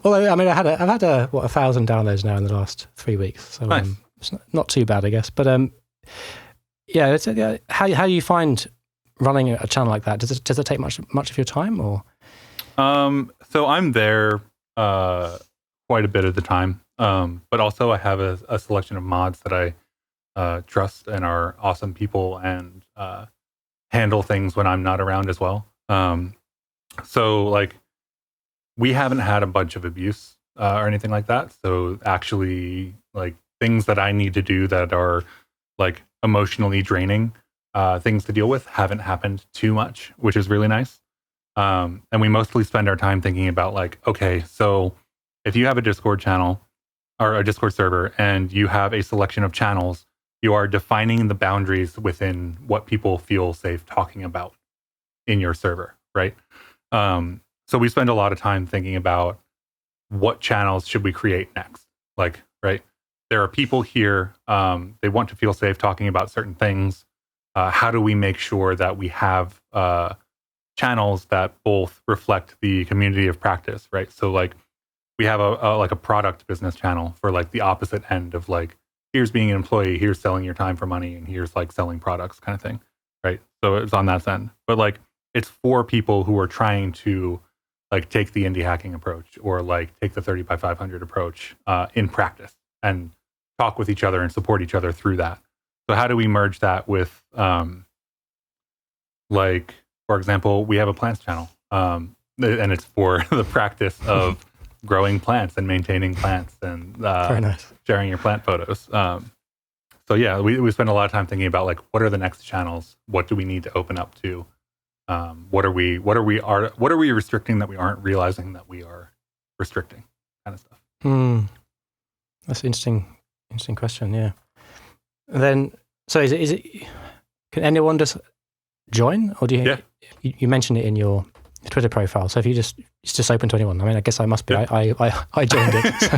although, I mean, I've had 1,000 downloads now in the last 3 weeks, so nice. It's not too bad, I guess. But yeah, how do you find running a channel like that? Does it take much of your time, or? So I'm there quite a bit of the time, but also I have a selection of mods that I trust and are awesome people and handle things when I'm not around as well. So like we haven't had a bunch of abuse or anything like that. So actually, like things that I need to do that are like emotionally draining things to deal with haven't happened too much, which is really nice. And we mostly spend our time thinking about like, okay, so if you have a Discord channel or a Discord server and you have a selection of channels, you are defining the boundaries within what people feel safe talking about in your server, right? So we spend a lot of time thinking about what channels should we create next? Like, right? There are people here, they want to feel safe talking about certain things. How do we make sure that we have channels that both reflect the community of practice, right? So like we have a product business channel for like the opposite end of like, here's being an employee, here's selling your time for money, and here's like selling products kind of thing, right? So it's on that end. But like it's for people who are trying to like take the indie hacking approach or like take the 30 by 500 approach in practice and talk with each other and support each other through that. So how do we merge that with like, for example, we have a plants channel and it's for the practice of growing plants and maintaining plants and very nice. Sharing your plant photos. So yeah, we spend a lot of time thinking about like, what are the next channels? What do we need to open up to? What are we restricting that we aren't realizing that we are restricting, kind of stuff. That's an interesting question. Yeah. And then, so is it? Can anyone just join, or do you? Yeah. You mentioned it in your Twitter profile. So if it's just open to anyone. I mean, I guess I must be. Yeah. I joined it. So.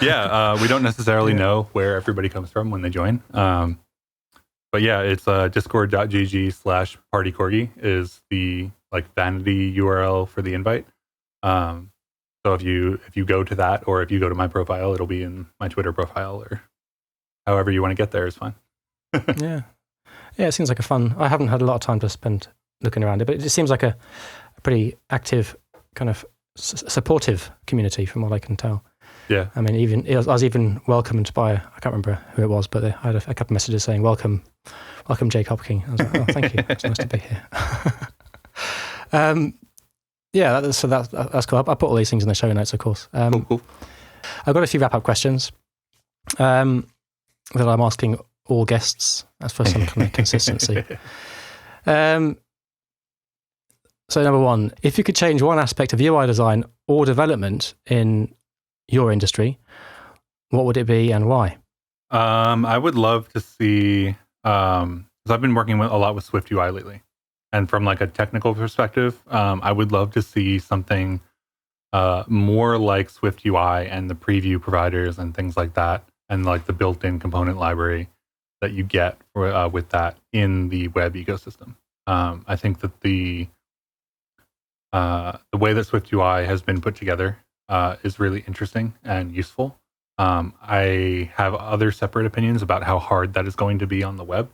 Yeah, we don't necessarily know where everybody comes from when they join. But yeah, it's discord.gg/Party Corgi is the like vanity URL for the invite. So if you go to that, or if you go to my profile, it'll be in my Twitter profile, or however you want to get there is fine. Yeah, it seems like a fun. I haven't had a lot of time to spend looking around it, but it just seems like a pretty active, kind of supportive community, from what I can tell. Yeah, I mean, I was even welcomed by, I can't remember who it was, but I had a couple of messages saying, welcome Jake Hopking. I was like, oh, thank you. It's nice to be here. Yeah, that's cool. I'll put all these things in the show notes, of course. Cool. I've got a few wrap-up questions that I'm asking all guests. That's for some kind of consistency. So number one, if you could change one aspect of UI design or development in your industry, what would it be and why? I would love to see, because I've been working a lot with Swift UI lately. And from like a technical perspective, I would love to see something more like Swift UI and the preview providers and things like that, and like the built-in component library that you get with that in the web ecosystem. I think that the way that Swift UI has been put together is really interesting and useful. I have other separate opinions about how hard that is going to be on the web.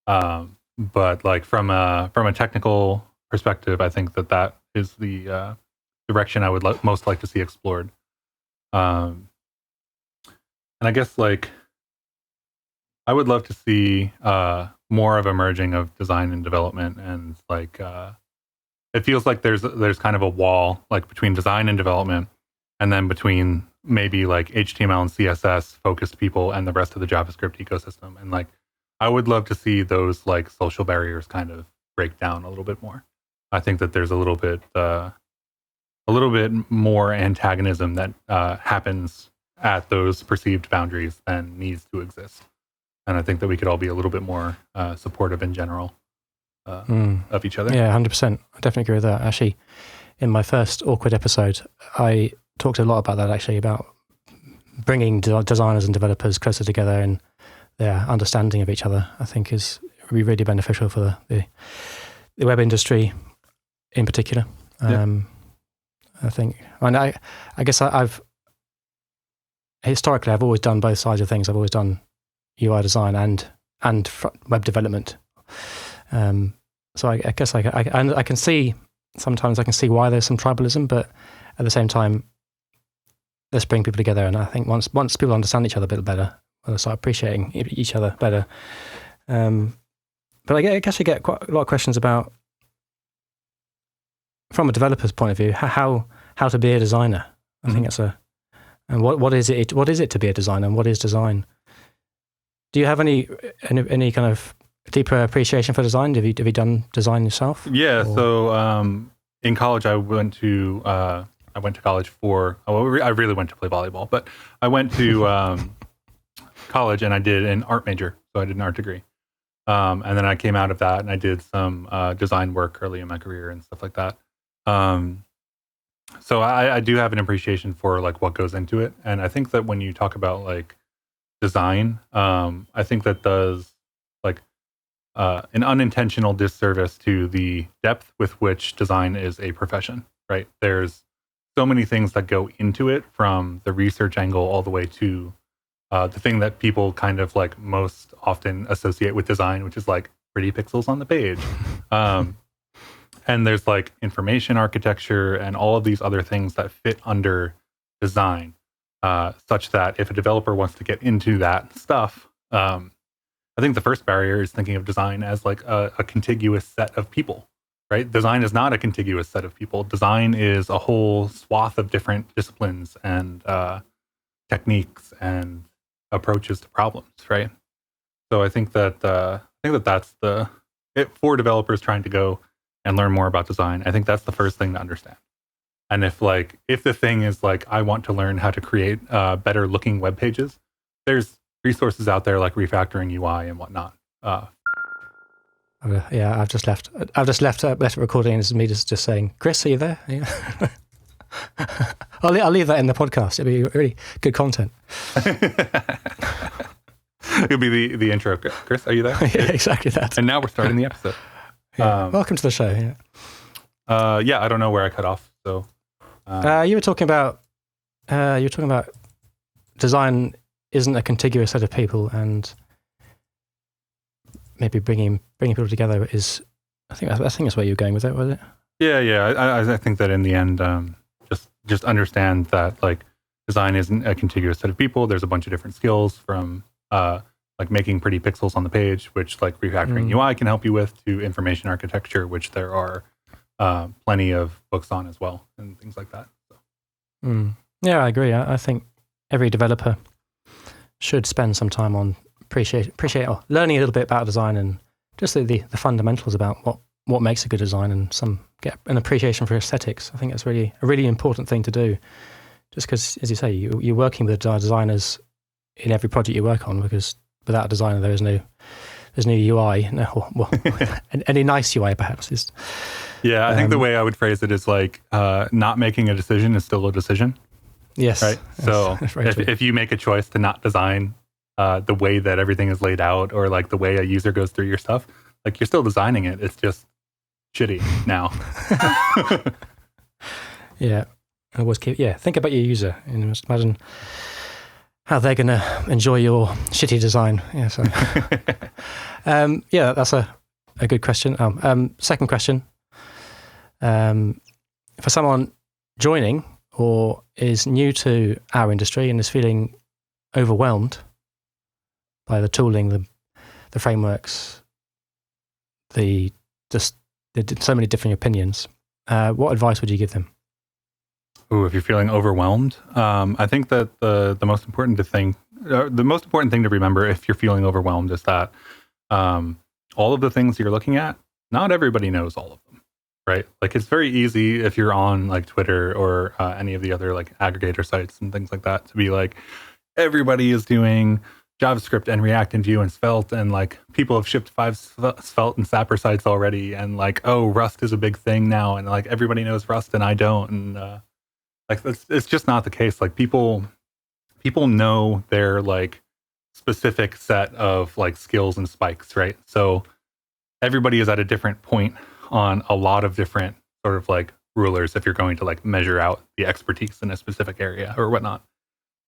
But like from a technical perspective, I think that is the direction I would most like to see explored. And I guess like I would love to see more of a merging of design and development, and like it feels like there's kind of a wall like between design and development, and then between maybe like HTML and CSS focused people and the rest of the JavaScript ecosystem. And like I would love to see those like social barriers kind of break down a little bit more. I think that there's a little bit more antagonism that happens at those perceived boundaries than needs to exist. And I think that we could all be a little bit more supportive in general of each other. Yeah, 100%. I definitely agree with that. Actually, in my first awkward episode, I talked a lot about that, actually, about bringing designers and developers closer together and their understanding of each other, I think is really beneficial for the web industry in particular. I think, and I guess I've historically, I've always done both sides of things. I've always done UI design and web development. So I guess I can see, sometimes I can see why there's some tribalism, but at the same time, let's bring people together. And I think once people understand each other a bit better, they'll start appreciating each other better. But I guess you get quite a lot of questions about, from a developer's point of view, how to be a designer. I think and what is it to be a designer, and what is design? Do you have any kind of deeper appreciation for design? Have you done design yourself? Yeah. Or? So in college, I went to college for. I really went to play volleyball, but I went to college and I did an art major, so I did an art degree. And then I came out of that and I did some design work early in my career and stuff like that. So I do have an appreciation for like what goes into it. And I think that when you talk about like design, I think that does like an unintentional disservice to the depth with which design is a profession, right? There's so many things that go into it, from the research angle all the way to the thing that people kind of like most often associate with design, which is like pretty pixels on the page. And there's like information architecture and all of these other things that fit under design, such that if a developer wants to get into that stuff, I think the first barrier is thinking of design as like a contiguous set of people, right? Design is not a contiguous set of people. Design is a whole swath of different disciplines and techniques and approaches to problems, right? So I think that that's for developers trying to go and learn more about design. I think that's the first thing to understand. And if the thing is like, I want to learn how to create better looking web pages, there's resources out there like refactoring UI and whatnot. Yeah, I've just left it recording, and it's me just saying, Chris, are you there? Yeah. I'll leave that in the podcast. It'll be really good content. It'll be the intro. Chris, are you there? Yeah, exactly that. And now we're starting the episode. Yeah. Welcome to the show. Yeah, I don't know where I cut off. So you were talking about design isn't a contiguous set of people, and maybe bringing people together is. I think that's where you're going with it, was it? Yeah. I think that in the end, just understand that like design isn't a contiguous set of people. There's a bunch of different skills, from like making pretty pixels on the page, which like refactoring UI can help you with, to information architecture, which there are plenty of books on as well, and things like that. So. Yeah, I agree. I think every developer should spend some time on appreciate or learning a little bit about design, and just the fundamentals about what makes a good design, and get an appreciation for aesthetics. I think that's really a really important thing to do. Just because, as you say, you're working with designers in every project you work on, because without a designer, there's no UI. Any nice UI perhaps is. Yeah, I think the way I would phrase it is like not making a decision is still a decision. Yes. Right. So if you make a choice to not design the way that everything is laid out, or like the way a user goes through your stuff, like you're still designing it. It's just shitty now. Yeah. Think about your user, and just imagine how they're going to enjoy your shitty design. Yeah. So, that's a good question. Second question. For someone joining or is new to our industry and is feeling overwhelmed by the tooling, the frameworks, so many different opinions, what advice would you give them? Ooh, if you're feeling overwhelmed, I think that the most important thing to remember if you're feeling overwhelmed is that all of the things you're looking at, not everybody knows all of them, right? Like it's very easy if you're on like Twitter or any of the other like aggregator sites and things like that to be like, everybody is doing JavaScript and React and Vue and Svelte, and like people have shipped 5 Svelte and Sapper sites already, and like, oh, Rust is a big thing now, and like everybody knows Rust and I don't, and like it's just not the case. Like people know their like specific set of like skills and spikes, right? So everybody is at a different point on a lot of different sort of like rulers if you're going to like measure out the expertise in a specific area or whatnot.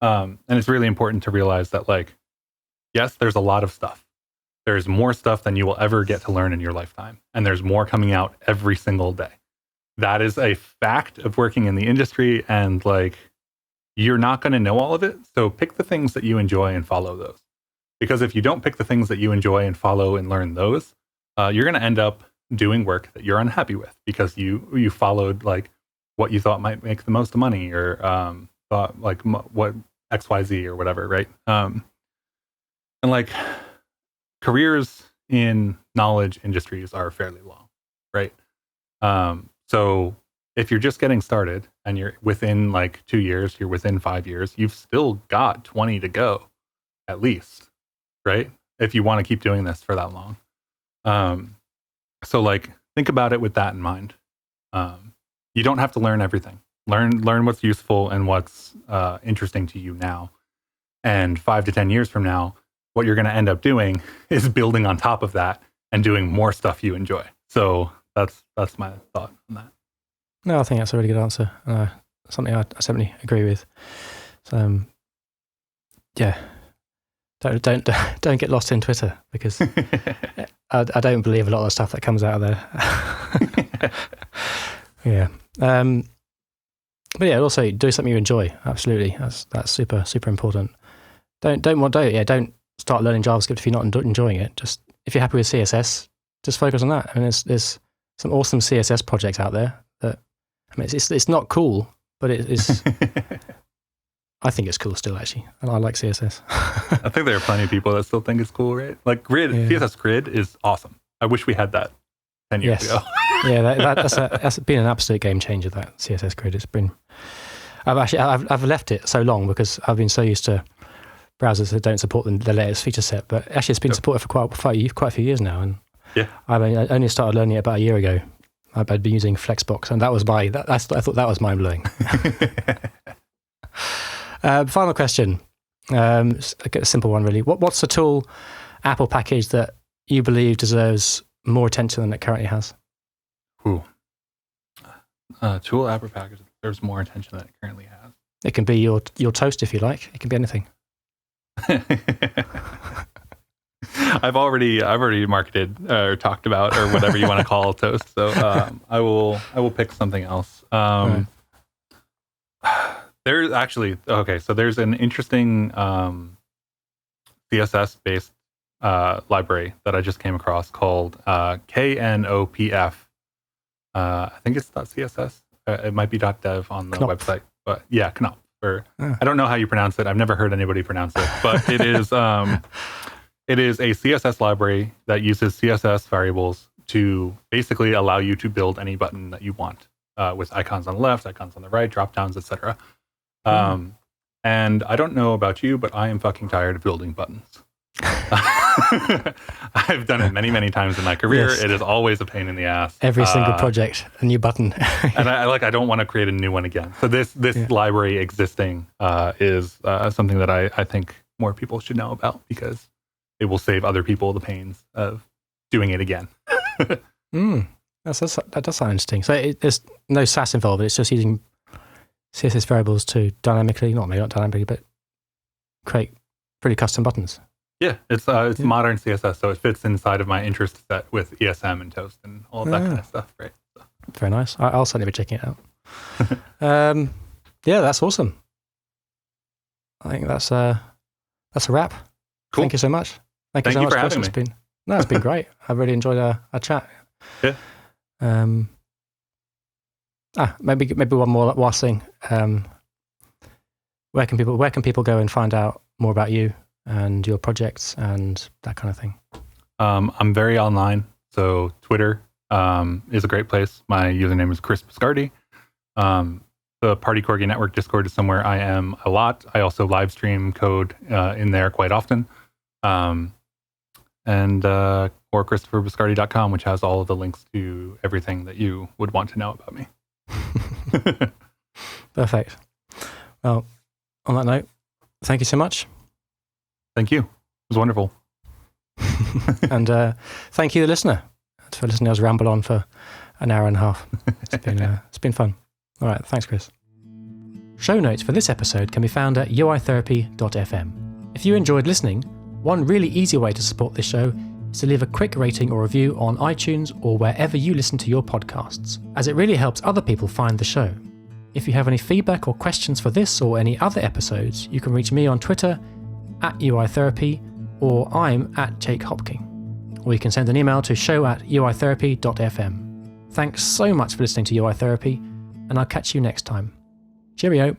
And it's really important to realize that like, yes, there's a lot of stuff. There's more stuff than you will ever get to learn in your lifetime. And there's more coming out every single day. That is a fact of working in the industry. And like, you're not going to know all of it. So pick the things that you enjoy and follow those. Because if you don't pick the things that you enjoy and follow and learn those, you're going to end up doing work that you're unhappy with because you followed like what you thought might make the most money, or thought like what XYZ or whatever, right? And like careers in knowledge industries are fairly long, right? So if you're just getting started and you're within like 2 years, you're within 5 years, you've still got 20 to go at least, right? If you want to keep doing this for that long. So like think about it with that in mind. You don't have to learn everything. Learn what's useful and what's interesting to you now. And 5 to 10 years from now, what you're going to end up doing is building on top of that and doing more stuff you enjoy. So that's my thought on that. No, I think that's a really good answer. Something I certainly agree with. So, yeah, don't get lost in Twitter, because I don't believe a lot of the stuff that comes out of there. Yeah. But yeah, also do something you enjoy. Absolutely, that's super important. Don't start learning JavaScript if you're not enjoying it. Just if you're happy with CSS, just focus on that. I mean, there's some awesome CSS projects out there that, I mean, it's not cool, but it is. I think it's cool still, actually, and I like CSS. I think there are plenty of people that still think it's cool, right? Like Grid, yeah. CSS Grid is awesome. I wish we had that 10 years ago. Yeah, that's been an absolute game changer, that CSS Grid. It's been. I've left it so long because I've been so used to browsers that don't support the latest feature set. But actually, it's been supported for quite a few years now, and I only started learning it about a year ago. I'd been using Flexbox, and that was I thought that was mind blowing. Final question, a simple one really. What's the tool, app or package that you believe deserves more attention than it currently has? Ooh. Tool, app or package that deserves more attention than it currently has. It can be your toast if you like. It can be anything. I've already marketed or talked about or whatever you want to call Toast. So I will pick something else. There's actually so there's an interesting CSS based library that I just came across called KNOPF. I think it's .css. It might be .dev on the website, but yeah, Knopf. I don't know how you pronounce it. I've never heard anybody pronounce it, but it is it is a CSS library that uses CSS variables to basically allow you to build any button that you want, with icons on the left, icons on the right, drop downs, etc. And I don't know about you, but I am fucking tired of building buttons. I've done it many times in my career. Yes. It is always a pain in the ass. Every single project, a new button. And I don't want to create a new one again. So this library existing is something that I think more people should know about, because it will save other people the pains of doing it again. That does sound interesting. So there's no SAS involved. It's just using CSS variables to dynamically, not dynamically, but create pretty custom buttons. Yeah, it's modern CSS, so it fits inside of my interest set with ESM and Toast and all of that kind of stuff, right? So. Very nice. I'll certainly be checking it out. Yeah, that's awesome. I think that's a wrap. Cool. Thank you so much. Thank you so much for having me. It's been great. I've really enjoyed our chat. Yeah. Maybe one more last thing. Where can people go and find out more about you and your projects and that kind of thing? I'm very online, so Twitter, is a great place. My username is Chris Biscardi. The Party Corgi Network Discord is somewhere I am a lot. I also live stream code in there quite often. Or ChristopherBiscardi.com, which has all of the links to everything that you would want to know about me. Perfect. Well, on that note, thank you so much. Thank you. It was wonderful. And thank you, the listener, for listening to us ramble on for an hour and a half. It's been fun. All right. Thanks, Chris. Show notes for this episode can be found at uitherapy.fm. If you enjoyed listening, one really easy way to support this show is to leave a quick rating or review on iTunes or wherever you listen to your podcasts, as it really helps other people find the show. If you have any feedback or questions for this or any other episodes, you can reach me on Twitter at UITherapy, or I'm at Jake Hopking. Or you can send an email to show@uitherapy.fm. Thanks so much for listening to UI Therapy, and I'll catch you next time. Cheerio.